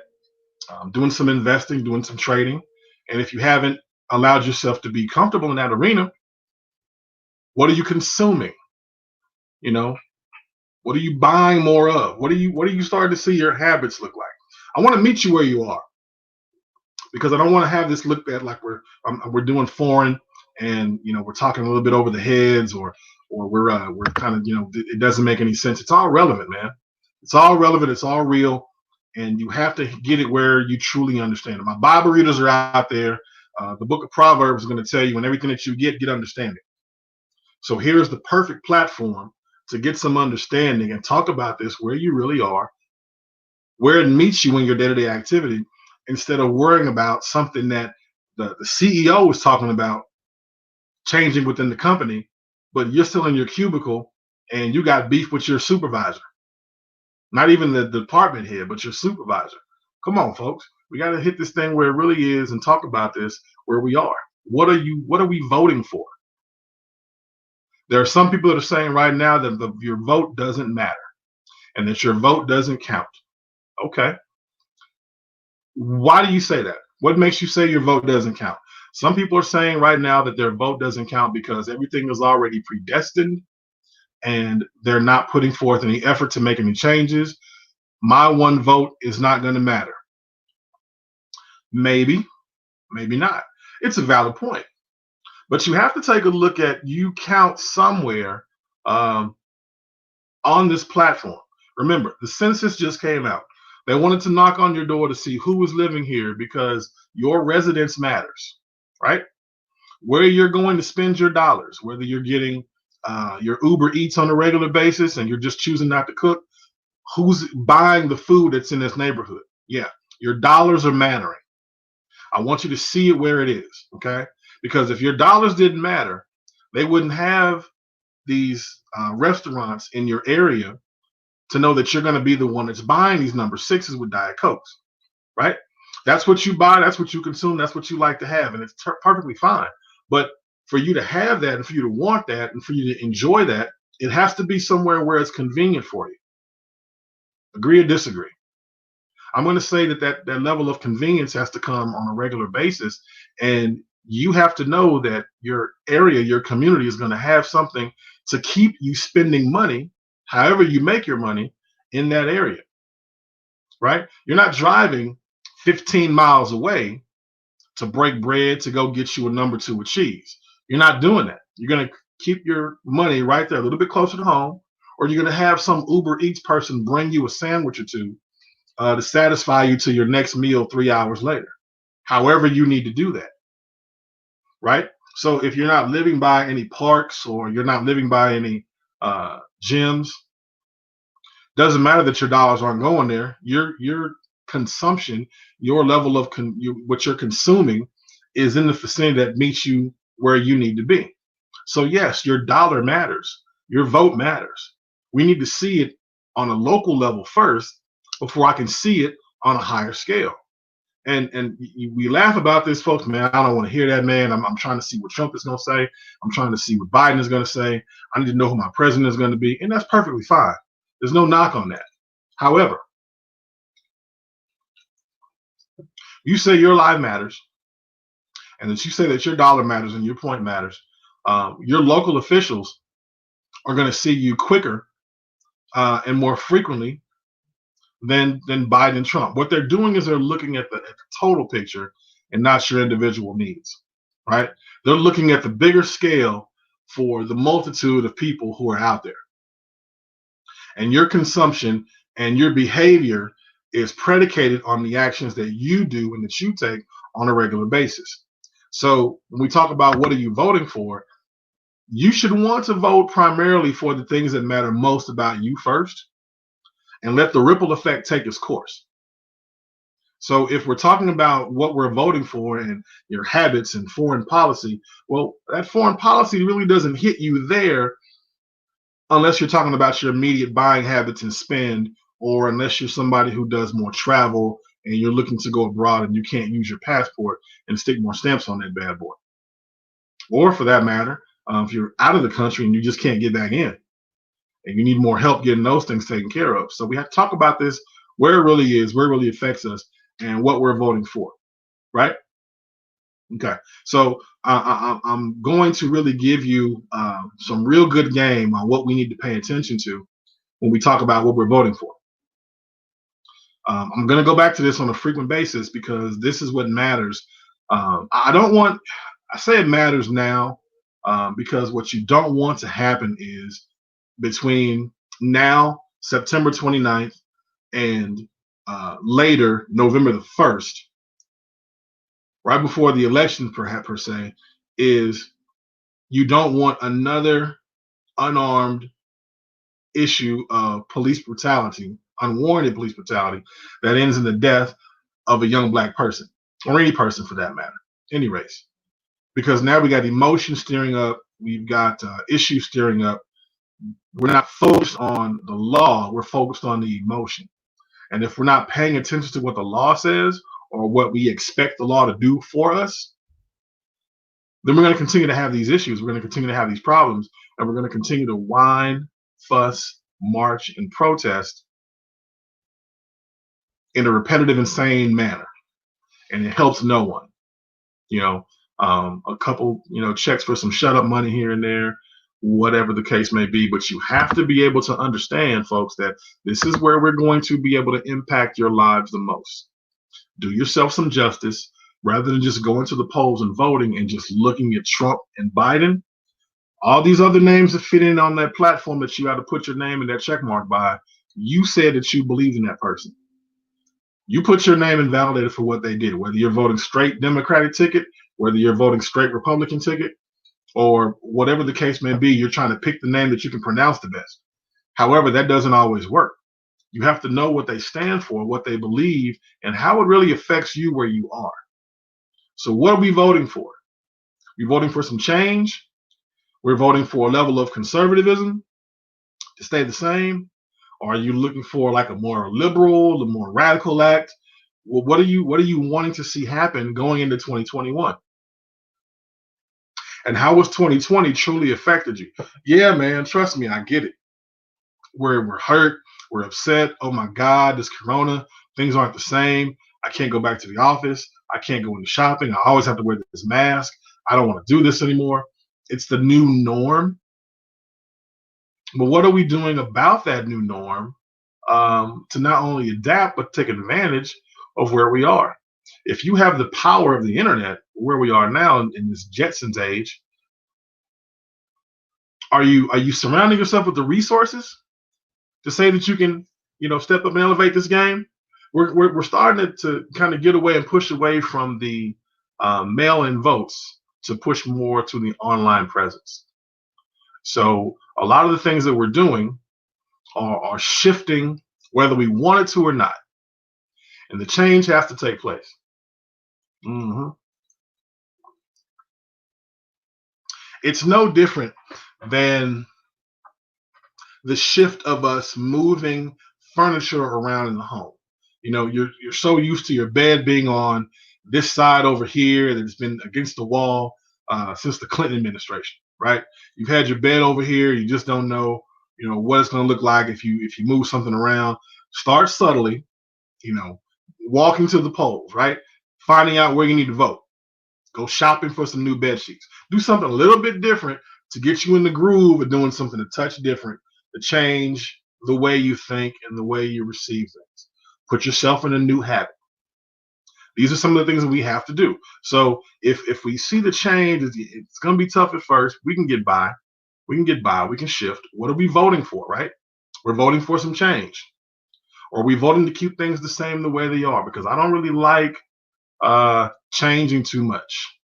doing some investing, doing some trading. And if you haven't allowed yourself to be comfortable in that arena, what are you consuming? You know, what are you buying more of? What are you starting to see your habits look like? I want to meet you where you are because I don't want to have this looked at like we're doing foreign and we're talking a little bit over the heads or we're kind of it doesn't make any sense. It's all relevant, man. It's all relevant. It's all real, and you have to get it where you truly understand it. My Bible readers are out there. The book of Proverbs is going to tell you, in everything that you get understanding. So here's the perfect platform to get some understanding and talk about this where you really are, where it meets you in your day-to-day activity, instead of worrying about something that the CEO was talking about changing within the company, but you're still in your cubicle and you got beef with your supervisor. Not even the department head, but your supervisor. Come on, folks. We got to hit this thing where it really is and talk about this where we are. What are we voting for? There are some people that are saying right now that your vote doesn't matter and that your vote doesn't count. Okay. Why do you say that? What makes you say your vote doesn't count? Some people are saying right now that their vote doesn't count because everything is already predestined and they're not putting forth any effort to make any changes. My one vote is not going to matter. Maybe, maybe not. It's a valid point. But you have to take a look at you count somewhere on this platform. Remember, the census just came out. They wanted to knock on your door to see who was living here because your residence matters, right? Where you're going to spend your dollars, whether you're getting your Uber Eats on a regular basis and you're just choosing not to cook, who's buying the food that's in this neighborhood? Yeah, your dollars are mattering. I want you to see it where it is, okay? Because if your dollars didn't matter, they wouldn't have these restaurants in your area to know that you're going to be the one that's buying these number sixes with Diet Cokes, right? That's what you buy. That's what you consume. That's what you like to have. And it's perfectly fine. But for you to have that and for you to want that and for you to enjoy that, it has to be somewhere where it's convenient for you. Agree or disagree? I'm going to say that level of convenience has to come on a regular basis. And you have to know that your area, your community is going to have something to keep you spending money, however you make your money in that area, right? You're not driving 15 miles away to break bread to go get you a number 2 with cheese. You're not doing that. You're going to keep your money right there a little bit closer to home, or you're going to have some Uber Eats person bring you a sandwich or two to satisfy you to your next meal 3 hours later. However you need to do that, right? So if you're not living by any parks or you're not living by any gyms, doesn't matter that your dollars aren't going there. Your consumption, your level of what you're consuming is in the vicinity that meets you where you need to be. So yes, your dollar matters. Your vote matters. We need to see it on a local level first before I can see it on a higher scale. And we laugh about this, folks. Man, I don't want to hear that, man. I'm trying to see what Trump is going to say. I'm trying to see what Biden is going to say. I need to know who my president is going to be, and that's perfectly fine. There's no knock on that. However, you say your life matters, and that you say that your dollar matters and your point matters. Your local officials are going to see you quicker and more frequently than Biden and Trump. What they're doing is they're looking at the total picture and not your individual needs, right? They're looking at the bigger scale for the multitude of people who are out there. And your consumption and your behavior is predicated on the actions that you do and that you take on a regular basis. So when we talk about what are you voting for, you should want to vote primarily for the things that matter most about you first and let the ripple effect take its course. So if we're talking about what we're voting for and your habits and foreign policy, well, that foreign policy really doesn't hit you there unless you're talking about your immediate buying habits and spend, or unless you're somebody who does more travel and you're looking to go abroad and you can't use your passport and stick more stamps on that bad boy. Or for that matter, if you're out of the country and you just can't get back in and you need more help getting those things taken care of. So we have to talk about this, where it really is, where it really affects us, and what we're voting for, right? Okay, so I'm going to really give you some real good game on what we need to pay attention to when we talk about what we're voting for. I'm going to go back to this on a frequent basis because this is what matters. I say it matters now because what you don't want to happen is between now, September 29th, and later, November the 1st, right before the election, perhaps per se, is you don't want another unarmed issue of police brutality, unwarranted police brutality, that ends in the death of a young black person, or any person for that matter, any race. Because now we got emotion steering up, we've got issues steering up. We're not focused on the law, we're focused on the emotion. And if we're not paying attention to what the law says or what we expect the law to do for us, then we're going to continue to have these issues. We're going to continue to have these problems, and we're going to continue to whine, fuss, march, and protest in a repetitive, insane manner. And it helps no one. You know, a couple, checks for some shut up money here and there, whatever the case may be. But you have to be able to understand, folks, that this is where we're going to be able to impact your lives the most. Do yourself some justice rather than just going to the polls and voting and just looking at Trump and Biden. All these other names that fit in on that platform that you got to put your name and that check mark by, you said that you believe in that person. You put your name and validate it for what they did, whether you're voting straight Democratic ticket, whether you're voting straight Republican ticket, or whatever the case may be, you're trying to pick the name that you can pronounce the best. However, that doesn't always work. You have to know what they stand for, what they believe, and how it really affects you where you are. So what are we voting for? We're voting for some change. We're voting for a level of conservatism to stay the same. Or are you looking for like a more liberal, a more radical act? Well, what are you wanting to see happen going into 2021? And how was 2020 truly affected you? Yeah, man, trust me, I get it. We're hurt, we're upset. Oh my God, this corona, things aren't the same. I can't go back to the office. I can't go into shopping. I always have to wear this mask. I don't want to do this anymore. It's the new norm. But what are we doing about that new norm to not only adapt, but take advantage of where we are? If you have the power of the internet, where we are now in this Jetsons age, are you surrounding yourself with the resources to say that you can, step up and elevate this game? We're starting to kind of get away and push away from the mail-in votes to push more to the online presence. So a lot of the things that we're doing are shifting whether we want it to or not. And the change has to take place. Mm-hmm. It's no different than the shift of us moving furniture around in the home. You're so used to your bed being on this side over here that it's been against the wall since the Clinton administration, right? You've had your bed over here. You just don't know, what it's going to look like if you move something around. Start subtly, walking to the polls, right? Finding out where you need to vote. Go shopping for some new bed sheets. Do something a little bit different to get you in the groove of doing something a touch different, to change the way you think and the way you receive things. Put yourself in a new habit. These are some of the things that we have to do. So if we see the change, it's going to be tough at first. We can get by. We can shift. What are we voting for, right? We're voting for some change. Or are we voting to keep things the same the way they are? Because I don't really like changing too much.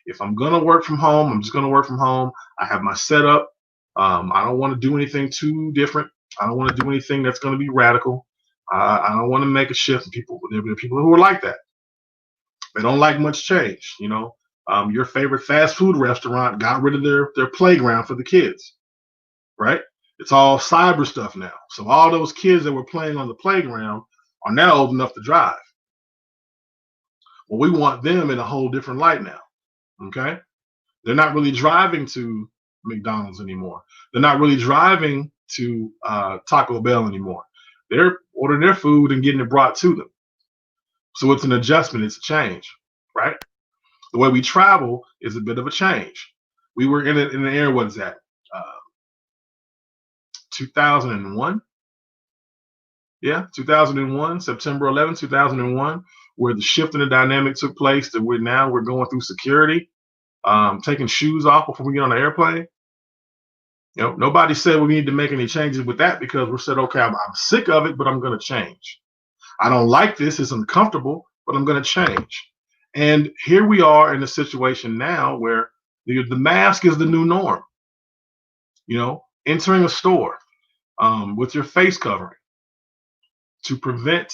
If I'm gonna work from home, I'm just gonna work from home. I have my setup. I don't want to do anything too different. I don't want to do anything that's going to be radical. I don't want to make a shift. There are people who are like that. They don't like much change. Your favorite fast food restaurant got rid of their playground for the kids, right? It's all cyber stuff now. So all those kids that were playing on the playground are now old enough to drive. Well, we want them in a whole different light now. Okay. They're not really driving to McDonald's anymore. They're not really driving to Taco Bell anymore. They're ordering their food and getting it brought to them. So it's an adjustment. It's a change, right? The way we travel is a bit of a change. We were in an era, what is that? 2001? Yeah, 2001, September 11th, 2001, where the shift in the dynamic took place that we're going through security, taking shoes off before we get on the airplane. Nobody said we need to make any changes with that because we said, okay, I'm sick of it, but I'm going to change. I don't like this. It's uncomfortable, but I'm going to change. And here we are in a situation now where the mask is the new norm. Entering a store with your face covering to prevent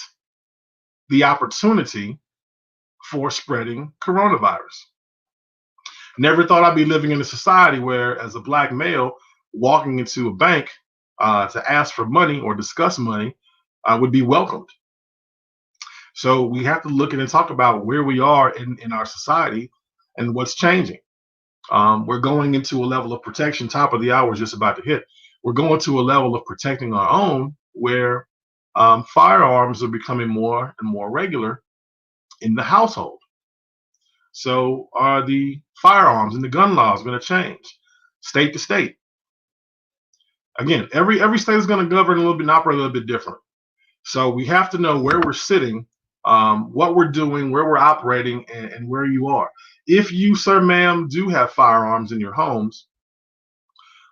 the opportunity for spreading coronavirus. Never thought I'd be living in a society where, as a Black male, walking into a bank to ask for money or discuss money would be welcomed. So we have to look at and talk about where we are in our society and what's changing. We're going into a level of protection. Top of the hour is just about to hit. We're going to a level of protecting our own where firearms are becoming more and more regular in the household. So are the firearms and the gun laws going to change state to state? Again, every state is going to govern a little bit and operate a little bit different. So we have to know where we're sitting, what we're doing, where we're operating, and where you are. If you, sir, ma'am, do have firearms in your homes,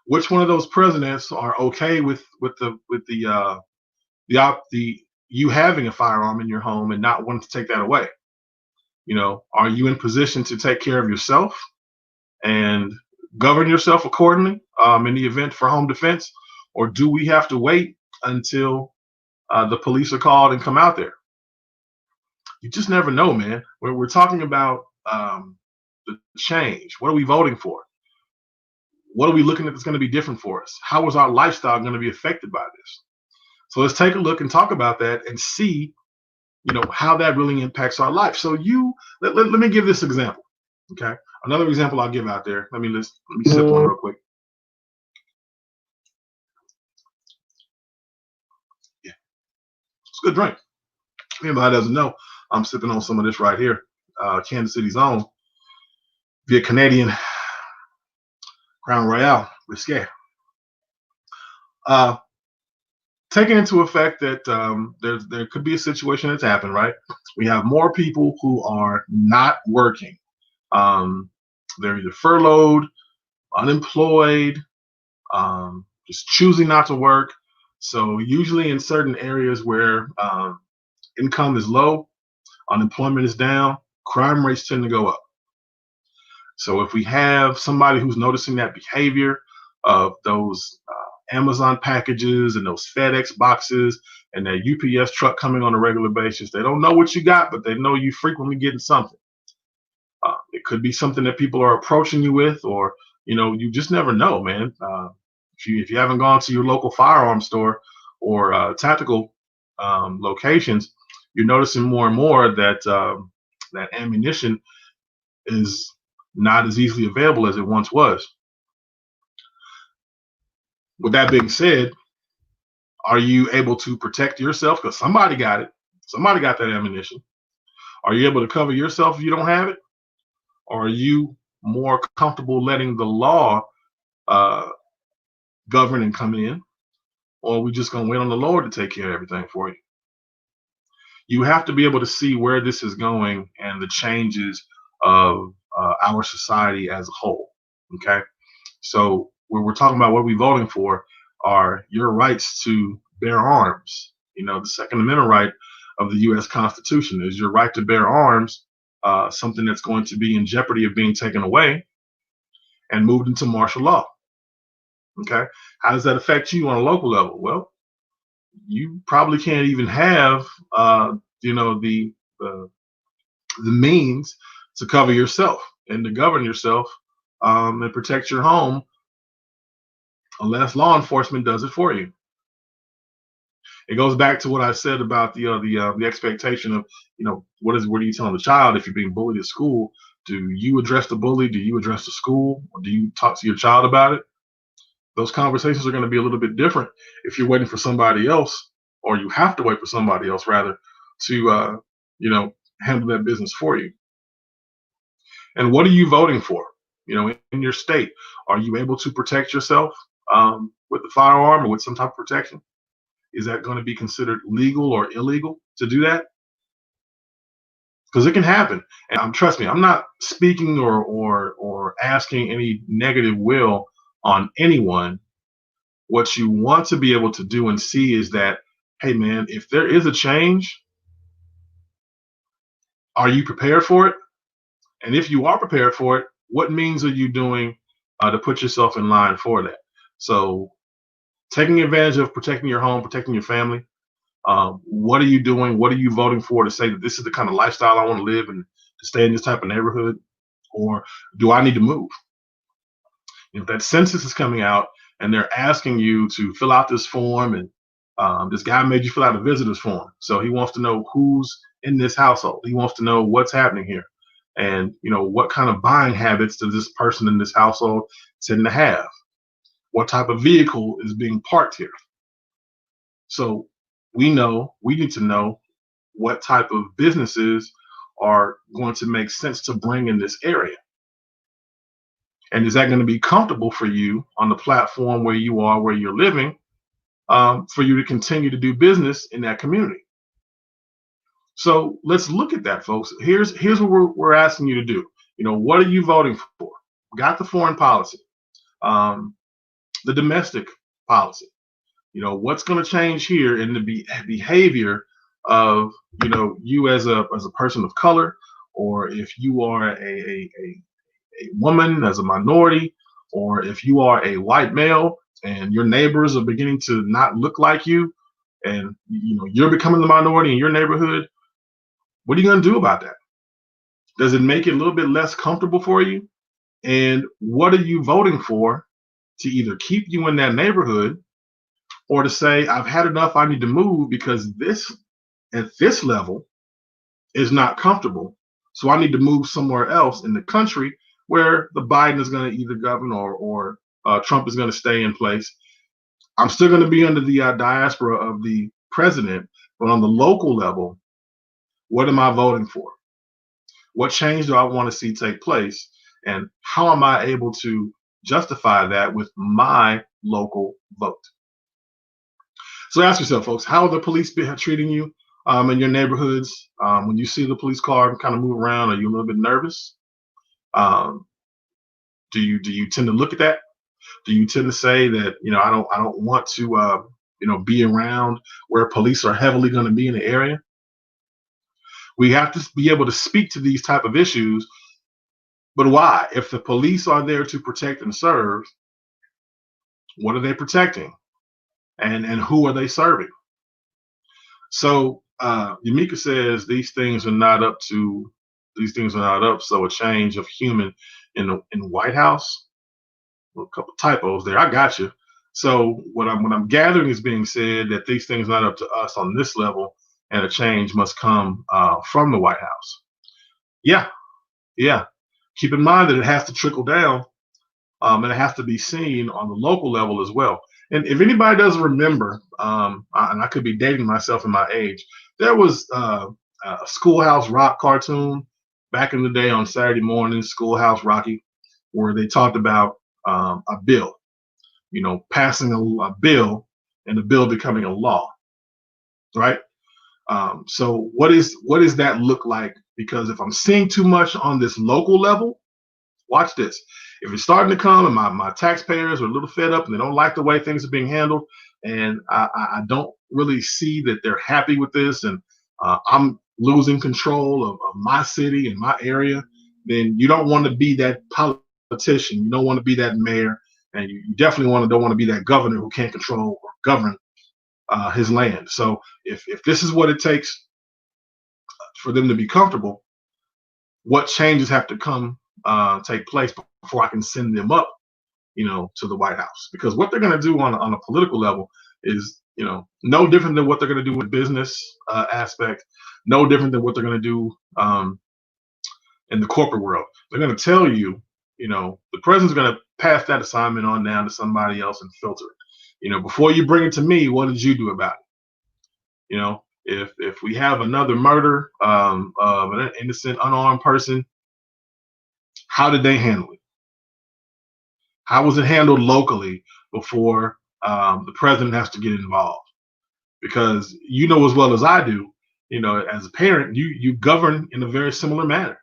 which one of those presidents are okay with you having a firearm in your home and not wanting to take that away? Are you in position to take care of yourself and govern yourself accordingly in the event for home defense? Or do we have to wait until the police are called and come out there? You just never know, man. When we're talking about the change, what are we voting for? What are we looking at that's going to be different for us? How is our lifestyle going to be affected by this? So let's take a look and talk about that and see how that really impacts our life. So let me give this example. Okay. Another example I'll give out there. Let me sip one real quick. Yeah. It's a good drink. If anybody doesn't know, I'm sipping on some of this right here. Kansas City's own via Canadian Crown Royal Risque. Taking into effect that there could be a situation that's happened, right? We have more people who are not working. They're either furloughed, unemployed, just choosing not to work. So usually in certain areas where income is low, unemployment is down, crime rates tend to go up. So if we have somebody who's noticing that behavior of those Amazon packages and those FedEx boxes and that UPS truck coming on a regular basis, they don't know what you got, but they know you frequently getting something. It could be something that people are approaching you with, or you just never know, man. If you haven't gone to your local firearm store or tactical locations, you're noticing more and more that that ammunition is not as easily available as it once was. With that being said, are you able to protect yourself? Because somebody got it. Somebody got that ammunition. Are you able to cover yourself if you don't have it? Or are you more comfortable letting the law govern and come in? Or are we just going to wait on the Lord to take care of everything for you? You have to be able to see where this is going and the changes of our society as a whole. Okay. So when we're talking about what we're voting for are your rights to bear arms The Second Amendment right of the U.S. Constitution is your right to bear arms, something that's going to be in jeopardy of being taken away and moved into martial law. Okay, how does that affect you on a local level? Well, you probably can't even have, the means to cover yourself and to govern yourself, and protect your home unless law enforcement does it for you. It goes back to what I said about the expectation of, what are you telling the child if you're being bullied at school? Do you address the bully? Do you address the school? Or do you talk to your child about it? Those conversations are going to be a little bit different if you're waiting for somebody else, or you have to wait for somebody else rather to handle that business for you. And what are you voting for? In your state, are you able to protect yourself, with the firearm or with some type of protection? Is that going to be considered legal or illegal to do that? Because it can happen. And trust me, I'm not speaking or asking any negative will on anyone. What you want to be able to do and see is that, hey man, if there is a change, are you prepared for it? And if you are prepared for it, what means are you doing, to put yourself in line for that? So, taking advantage of protecting your home, protecting your family. What are you doing? What are you voting for to say that this is the kind of lifestyle I want to live and to stay in this type of neighborhood? Or do I need to move? If that census is coming out and they're asking you to fill out this form, and this guy made you fill out a visitor's form, so he wants to know who's in this household. He wants to know what's happening here, and what kind of buying habits does this person in this household tend to have? What type of vehicle is being parked here? So we need to know what type of businesses are going to make sense to bring in this area. And is that going to be comfortable for you on the platform where you are, where you're living, for you to continue to do business in that community? So let's look at that, folks. Here's what we're asking you to do. What are you voting for? Got the foreign policy, the domestic policy. What's going to change here in the behavior of you as a person of color, or if you are a woman as a minority, or if you are a white male and your neighbors are beginning to not look like you, and you're becoming the minority in your neighborhood. What are you going to do about that? Does it make it a little bit less comfortable for you? And what are you voting for to either keep you in that neighborhood, or to say, I've had enough, I need to move because this at this level is not comfortable. So I need to move somewhere else in the country where the Biden is going to either govern, or Trump is going to stay in place. I'm still going to be under the diaspora of the president, but on the local level, what am I voting for? What change do I want to see take place? And how am I able to justify that with my local vote? So ask yourself, folks, how are the police treating you in your neighborhoods? When you see the police car kind of move around, are you a little bit nervous? Do you tend to look at that? Do you tend to say that I don't want to be around where police are heavily going to be in the area? We have to be able to speak to these type of issues. But why? If the police are there to protect and serve, what are they protecting? And who are they serving? So Yamika says these things are not up. So a change of human in the White House. Well, a couple typos there. I got you. So what I'm gathering is being said that these things are not up to us on this level, and a change must come from the White House. Yeah. Keep in mind that it has to trickle down, and it has to be seen on the local level as well. And if anybody doesn't remember, and I could be dating myself in my age, there was a Schoolhouse Rock cartoon back in the day on Saturday mornings, Schoolhouse Rocky, where they talked about a bill, passing a bill and the bill becoming a law, right? So what does that look like? Because if I'm seeing too much on this local level, watch this. If it's starting to come and my taxpayers are a little fed up and they don't like the way things are being handled, and I don't really see that they're happy with this, and I'm losing control of my city and my area, then you don't want to be that politician. You don't want to be that mayor, and you definitely don't want to be that governor who can't control or govern his land. So if this is what it takes for them to be comfortable, what changes have to come take place before I can send them up, to the White House? Because what they're going to do on a political level is, no different than what they're going to do with business aspect, no different than what they're going to do in the corporate world. They're going to tell you, the president's going to pass that assignment on down to somebody else and filter it. Before you bring it to me, what did you do about it? If we have another murder of an innocent, unarmed person, how did they handle it? How was it handled locally before the president has to get involved? Because you know as well as I do, as a parent, you govern in a very similar manner.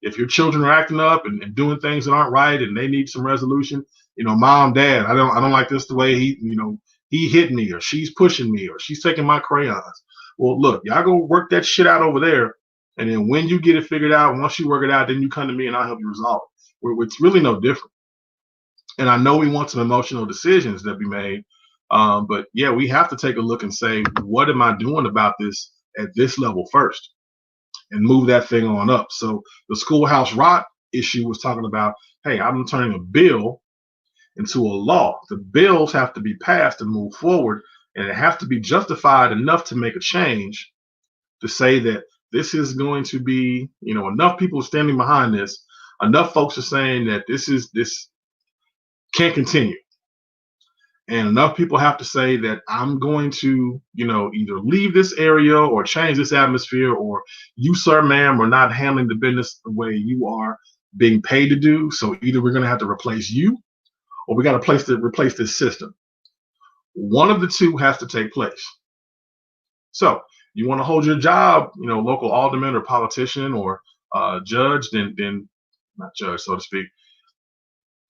If your children are acting up and doing things that aren't right and they need some resolution, mom, dad, I don't like this the way he hit me, or she's pushing me, or she's taking my crayons. Well, look, y'all go work that shit out over there, and then when you get it figured out, once you work it out, then you come to me and I'll help you resolve it. It's really no different. And I know we want some emotional decisions that be made, but yeah, we have to take a look and say, what am I doing about this at this level first, and move that thing on up. So the Schoolhouse Rock issue was talking about, hey, I'm turning a bill into a law. The bills have to be passed and move forward, and it has to be justified enough to make a change to say that this is going to be, enough people standing behind this, enough folks are saying that this can't continue. And enough people have to say that I'm going to, either leave this area or change this atmosphere, or you, sir, ma'am, are not handling the business the way you are being paid to do. So either we're going to have to replace you, or we got to replace this system. One of the two has to take place. So you want to hold your job, local alderman or politician or judge, then not judge, so to speak.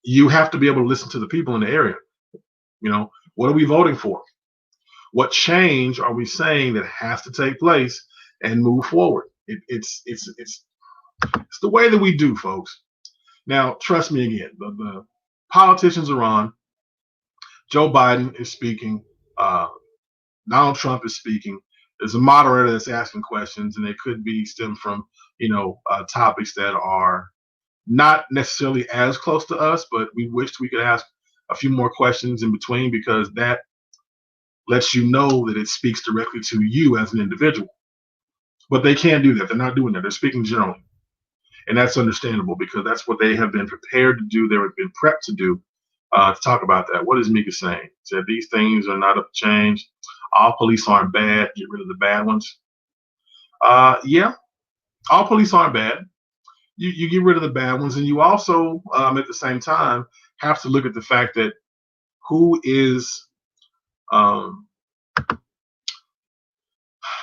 You have to be able to listen to the people in the area. What are we voting for? What change are we saying that has to take place and move forward? It's the way that we do, folks. Now, trust me again, the politicians are on. Joe Biden is speaking. Donald Trump is speaking. There's a moderator that's asking questions, and they could be stem from topics that are not necessarily as close to us, but we wished we could ask a few more questions in between, because that lets you know that it speaks directly to you as an individual. But they can't do that. They're not doing that. They're speaking generally. And that's understandable, because that's what they have been prepared to do. They have been prepped to do, to talk about that. What is Mika saying? He said these things are not up to change. All police aren't bad. Get rid of the bad ones. Yeah, all police aren't bad. You get rid of the bad ones, and you also, at the same time, have to look at the fact that who is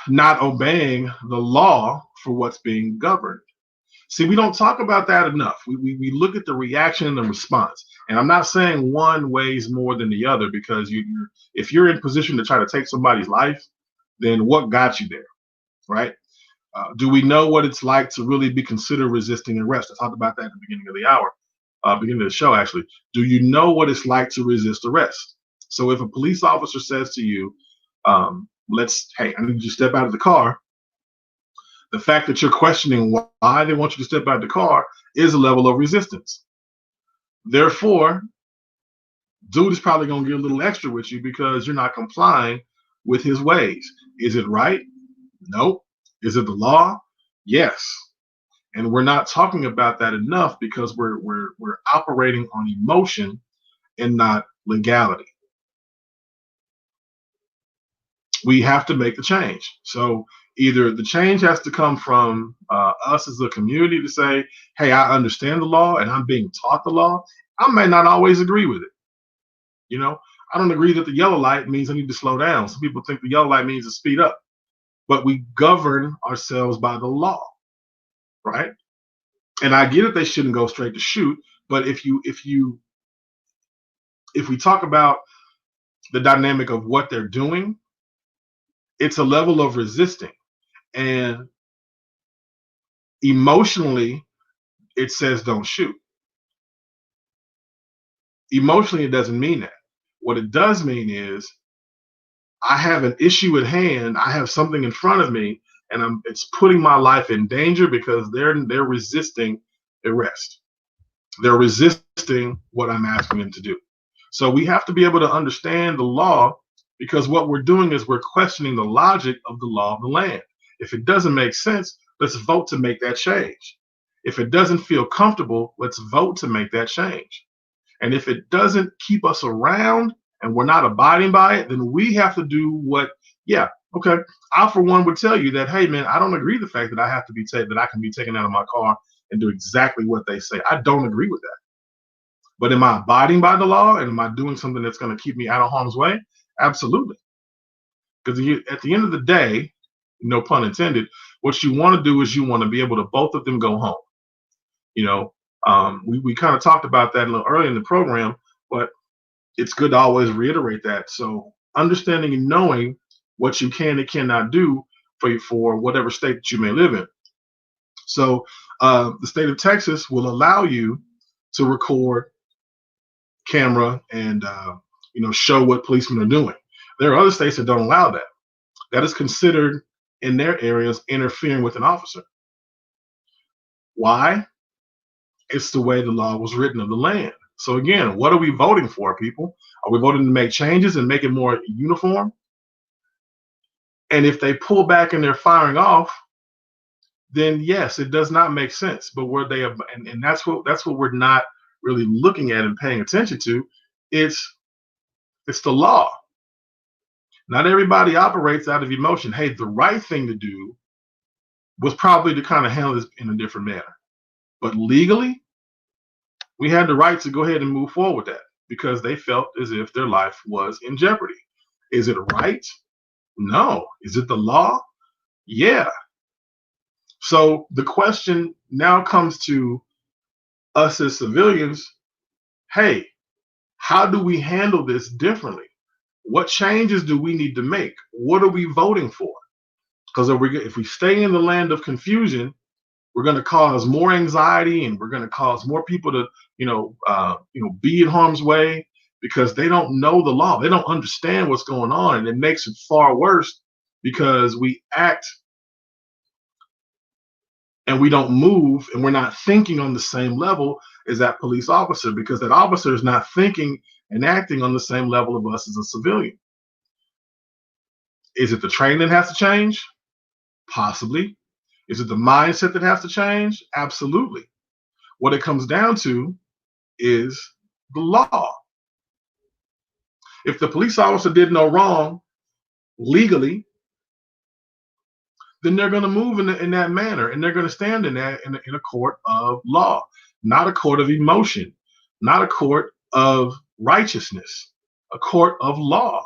not obeying the law for what's being governed. See, we don't talk about that enough. We look at the reaction and the response. And I'm not saying one weighs more than the other, because if you're in position to try to take somebody's life, then what got you there, right? Do we know what it's like to really be considered resisting arrest? I talked about that at the beginning of the hour, beginning of the show, actually. Do you know what it's like to resist arrest? So if a police officer says to you, hey, I need you to step out of the car, the fact that you're questioning why they want you to step out of the car is a level of resistance. Therefore, dude is probably going to get a little extra with you because you're not complying with his ways. Is it right? Nope. Is it the law? Yes. And we're not talking about that enough, because we're operating on emotion and not legality. We have to make the change. So either the change has to come from us as a community to say, hey, I understand the law and I'm being taught the law. I may not always agree with it. I don't agree that the yellow light means I need to slow down. Some people think the yellow light means to speed up, but we govern ourselves by the law, right? And I get it, they shouldn't go straight to shoot, But if we talk about the dynamic of what they're doing, it's a level of resisting. And emotionally, it says don't shoot. Emotionally, it doesn't mean that. What it does mean is I have an issue at hand. I have something in front of me, and it's putting my life in danger because they're resisting arrest. They're resisting what I'm asking them to do. So we have to be able to understand the law, because what we're doing is we're questioning the logic of the law of the land. If it doesn't make sense, let's vote to make that change. If it doesn't feel comfortable, let's vote to make that change. And if it doesn't keep us around and we're not abiding by it, then we have to do what, yeah, okay. I, for one, would tell you that, hey, man, I don't agree with the fact that that I can be taken out of my car and do exactly what they say. I don't agree with that. But am I abiding by the law, and am I doing something that's going to keep me out of harm's way? Absolutely. Because at the end of the day, no pun intended, what you want to do is you want to be able to both of them go home. You know, we kind of talked about that a little early in the program, but it's good to always reiterate that. So understanding and knowing what you can and cannot do for whatever state that you may live in. So the state of Texas will allow you to record camera and show what policemen are doing. There are other states that don't allow that. That is considered in their areas interfering with an officer. Why? It's the way the law was written of the land. So again, what are we voting for, people? Are we voting to make changes and make it more uniform? And if they pull back and they're firing off, then yes, it does not make sense. But where they have, and that's what we're not really looking at and paying attention to. It's the law. Not everybody operates out of emotion. Hey, the right thing to do was probably to kind of handle this in a different manner. But legally, we had the right to go ahead and move forward with that because they felt as if their life was in jeopardy. Is it right? No. Is it the law? Yeah. So the question now comes to us as civilians. Hey, how do we handle this differently? What changes do we need to make? What are we voting for? Because if we stay in the land of confusion, we're going to cause more anxiety, and we're going to cause more people to, be in harm's way because they don't know the law. They don't understand what's going on, and it makes it far worse because we act and we don't move, and we're not thinking on the same level as that police officer, because that officer is not thinking and acting on the same level of us as a civilian. Is it the training that has to change? Possibly. Is it the mindset that has to change? Absolutely. What it comes down to is the law. If the police officer did no wrong legally, then they're going to move in that manner, and they're going to stand in that in a court of law, not a court of emotion, not a court of righteousness, a court of law.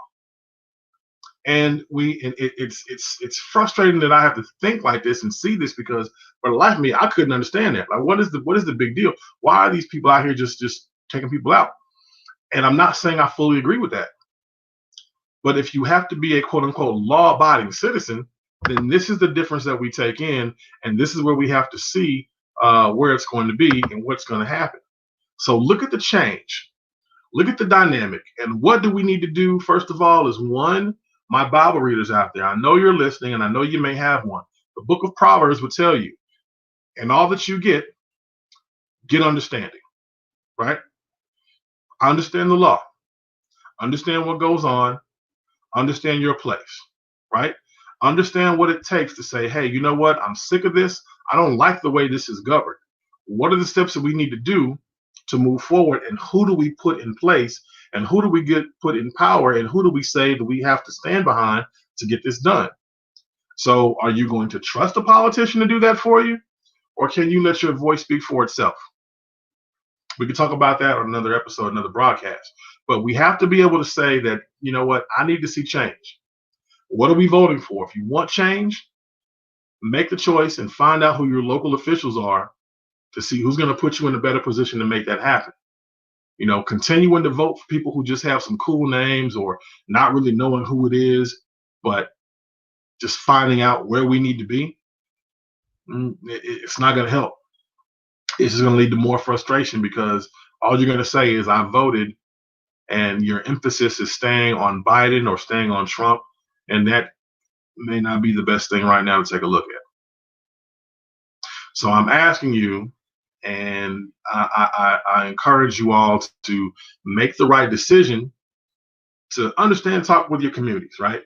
And it's frustrating that I have to think like this and see this, because for the life of me, I couldn't understand that. Like, what is the big deal? Why are these people out here just taking people out? And I'm not saying I fully agree with that. But if you have to be a quote unquote law abiding citizen, then this is the difference that we take in, and this is where we have to see where it's going to be and what's going to happen. So look at the change, look at the dynamic, and what do we need to do? First of all, is one, my Bible readers out there, I know you're listening, and I know you may have one. The book of Proverbs will tell you, and all that you get understanding, right? Understand the law, understand what goes on, understand your place, right? Understand what it takes to say, hey, you know what? I'm sick of this. I don't like the way this is governed. What are the steps that we need to do to move forward? And who do we put in place? And who do we get put in power? And who do we say that we have to stand behind to get this done? So are you going to trust a politician to do that for you? Or can you let your voice speak for itself? We can talk about that on another episode, another broadcast. But we have to be able to say that, you know what? I need to see change. What are we voting for? If you want change, make the choice and find out who your local officials are to see who's going to put you in a better position to make that happen. Continuing to vote for people who just have some cool names or not really knowing who it is, but just finding out where we need to be, it's not going to help. It's just going to lead to more frustration because all you're going to say is, I voted, and your emphasis is staying on Biden or staying on Trump, and that may not be the best thing right now to take a look at. So I'm asking you, and I encourage you all to make the right decision, to understand, talk with your communities, right?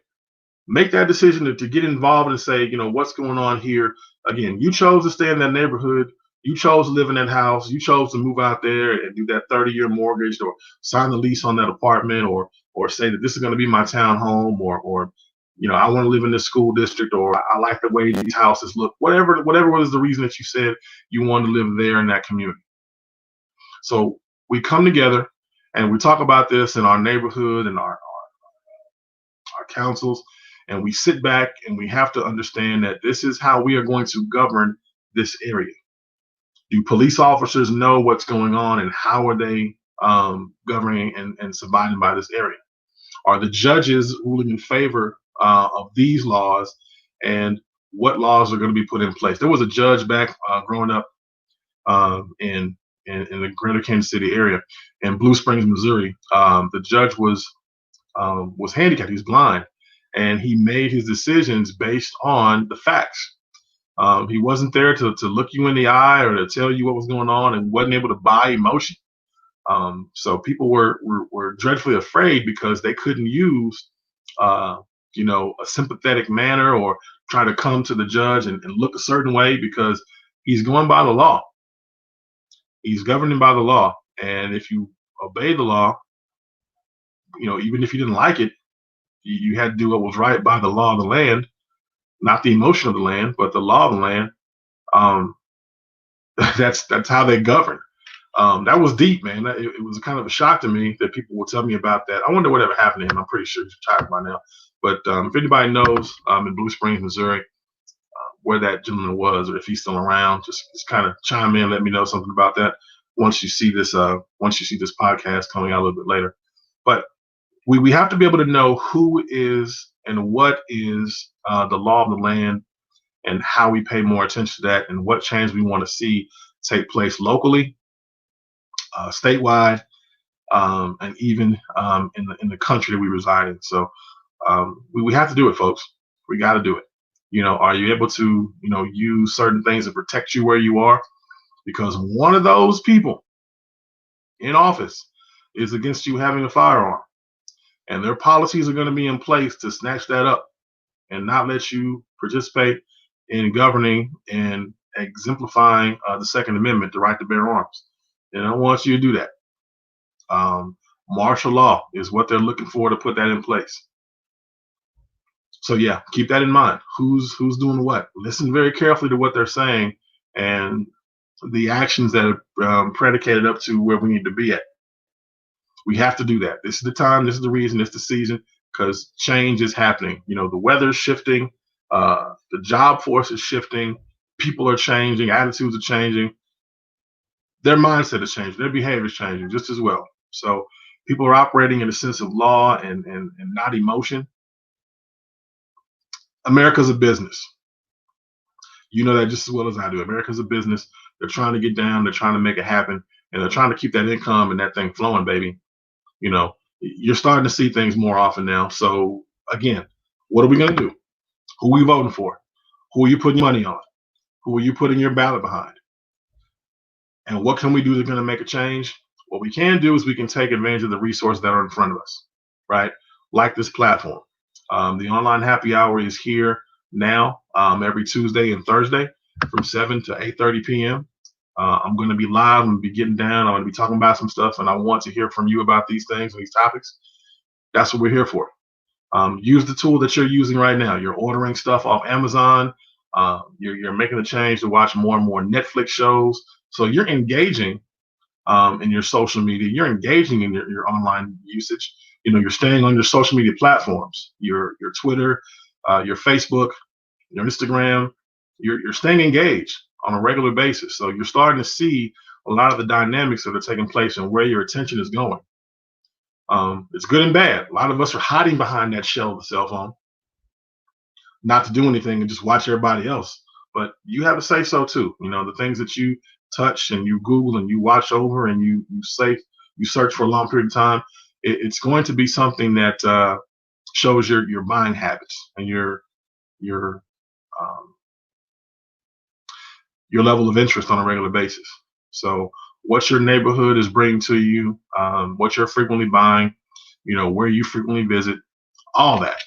Make that decision to get involved and say, what's going on here? Again, you chose to stay in that neighborhood. You chose to live in that house. You chose to move out there and do that 30-year mortgage, or sign the lease on that apartment, or say that this is going to be my town home, or I want to live in this school district, or I like the way these houses look. Whatever was the reason that you said you wanted to live there in that community. So we come together and we talk about this in our neighborhood and our councils, and we sit back and we have to understand that this is how we are going to govern this area. Do police officers know what's going on, and how are they governing and abiding by this area? Are the judges ruling in favor of these laws, and what laws are going to be put in place? There was a judge back growing up in the greater Kansas City area in Blue Springs, Missouri. The judge was handicapped. He was blind, and he made his decisions based on the facts. He wasn't there to look you in the eye or to tell you what was going on, and wasn't able to buy emotion. So people were dreadfully afraid because they couldn't use a sympathetic manner or try to come to the judge and look a certain way, because he's going by the law. He's governing by the law. And if you obey the law, even if you didn't like it, you had to do what was right by the law of the land, not the emotion of the land, but the law of the land. That's how they govern. That was deep, man. It was kind of a shock to me that people will tell me about that. I wonder whatever happened to him. I'm pretty sure he's retired by now. But if anybody knows in Blue Springs, Missouri, where that gentleman was, or if he's still around, just kind of chime in, let me know something about that once you see this podcast coming out a little bit later. But we have to be able to know who is and what is the law of the land, and how we pay more attention to that, and what change we want to see take place locally, statewide, and even in the country that we reside in. So we have to do it, folks. We got to do it. Are you able to use certain things to protect you where you are? Because one of those people in office is against you having a firearm, and their policies are going to be in place to snatch that up and not let you participate in governing and exemplifying the Second Amendment, the right to bear arms. They don't want you to do that. Martial law is what they're looking for to put that in place. So yeah, keep that in mind. Who's doing what? Listen very carefully to what they're saying and the actions that are predicated up to where we need to be at. We have to do that. This is the time. This is the reason. It's the season, because change is happening. The weather's shifting. The job force is shifting. People are changing. Attitudes are changing. Their mindset is changing. Their behavior is changing just as well. So people are operating in a sense of law and not emotion. America's a business. You know that just as well as I do. America's a business. They're trying to get down. They're trying to make it happen. And they're trying to keep that income and that thing flowing, baby. You're starting to see things more often now. So again, what are we going to do? Who are we voting for? Who are you putting money on? Who are you putting your ballot behind? And what can we do that's going to make a change? What we can do is we can take advantage of the resources that are in front of us, right? Like this platform. The online happy hour is here now every Tuesday and Thursday from 7 to 8:30 p.m. I'm going to be live. I'm going to be getting down. I'm going to be talking about some stuff, and I want to hear from you about these things and these topics. That's what we're here for. Use the tool that you're using right now. You're ordering stuff off Amazon. You're making the change to watch more and more Netflix shows. So you're engaging in your social media. You're engaging in your online usage. You're staying on your social media platforms, your Twitter, your Facebook, your Instagram, you're staying engaged on a regular basis. So you're starting to see a lot of the dynamics that are taking place and where your attention is going. It's good and bad. A lot of us are hiding behind that shell of the cell phone, not to do anything and just watch everybody else. But you have to say so too. You know, the things that you touch and you Google and you watch over and you search for a long period of time, it's going to be something that shows your buying habits and your um, your level of interest on a regular basis. So what your neighborhood is bringing to you, what you're frequently buying, you know, where you frequently visit, all that,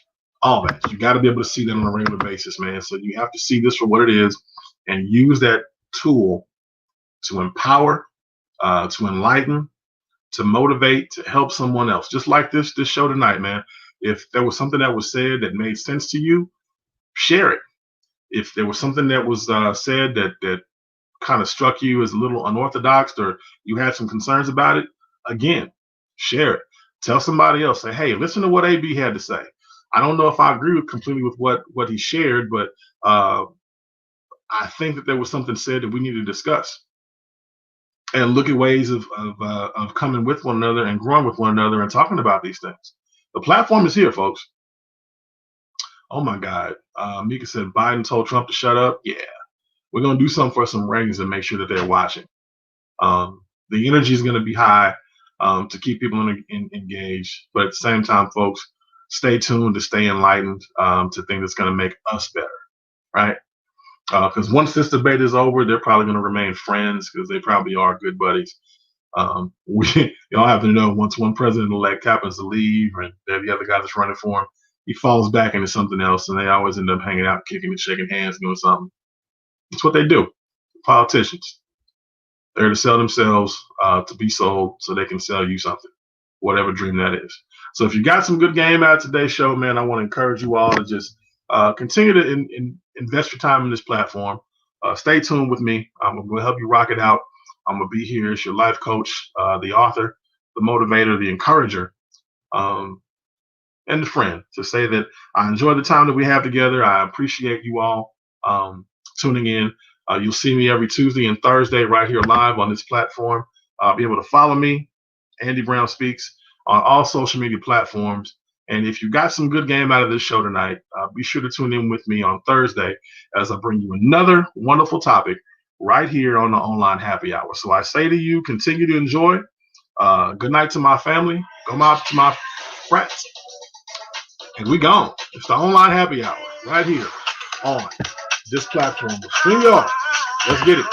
all that. You got to be able to see that on a regular basis, man. So you have to see this for what it is and use that tool to empower, to enlighten, to motivate, to help someone else. Just like this show tonight, man. If there was something that was said that made sense to you, share it. If there was something that was said that kind of struck you as a little unorthodox or you had some concerns about it, again, share it. Tell somebody else. Say, hey, listen to what AB had to say. I don't know if I agree completely with what he shared, but I think that there was something said that we need to discuss and look at ways of coming with one another and growing with one another and talking about these things. The platform is here, folks. Oh my God. Mika said Biden told Trump to shut up. Yeah. We're going to do something for some ratings and make sure that they're watching. The energy is going to be high to keep people engaged. But at the same time, folks, stay tuned to stay enlightened to think that's going to make us better, right? Because once this debate is over, they're probably going to remain friends because they probably are good buddies. Y'all have to know once one president-elect happens to leave and the other guy that's running for him, he falls back into something else, and they always end up hanging out, kicking and shaking hands, doing something. It's what they do. Politicians. They're to sell themselves to be sold so they can sell you something, whatever dream that is. So if you got some good game out of today's show, man, I want to encourage you all to just continue to invest your time in this platform. Stay tuned with me. I'm going to help you rock it out. I'm going to be here as your life coach, the author, the motivator, the encourager, and the friend to say that I enjoy the time that we have together. I appreciate you all tuning in. You'll see me every Tuesday and Thursday right here live on this platform. Be able to follow me, Andy Brown Speaks, on all social media platforms. And if you got some good game out of this show tonight, be sure to tune in with me on Thursday as I bring you another wonderful topic right here on the Online Happy Hour. So I say to you, continue to enjoy. Good night to my family. Go out to my friends. And we gone. It's the Online Happy Hour right here on this platform. StreamYard. Let's get it.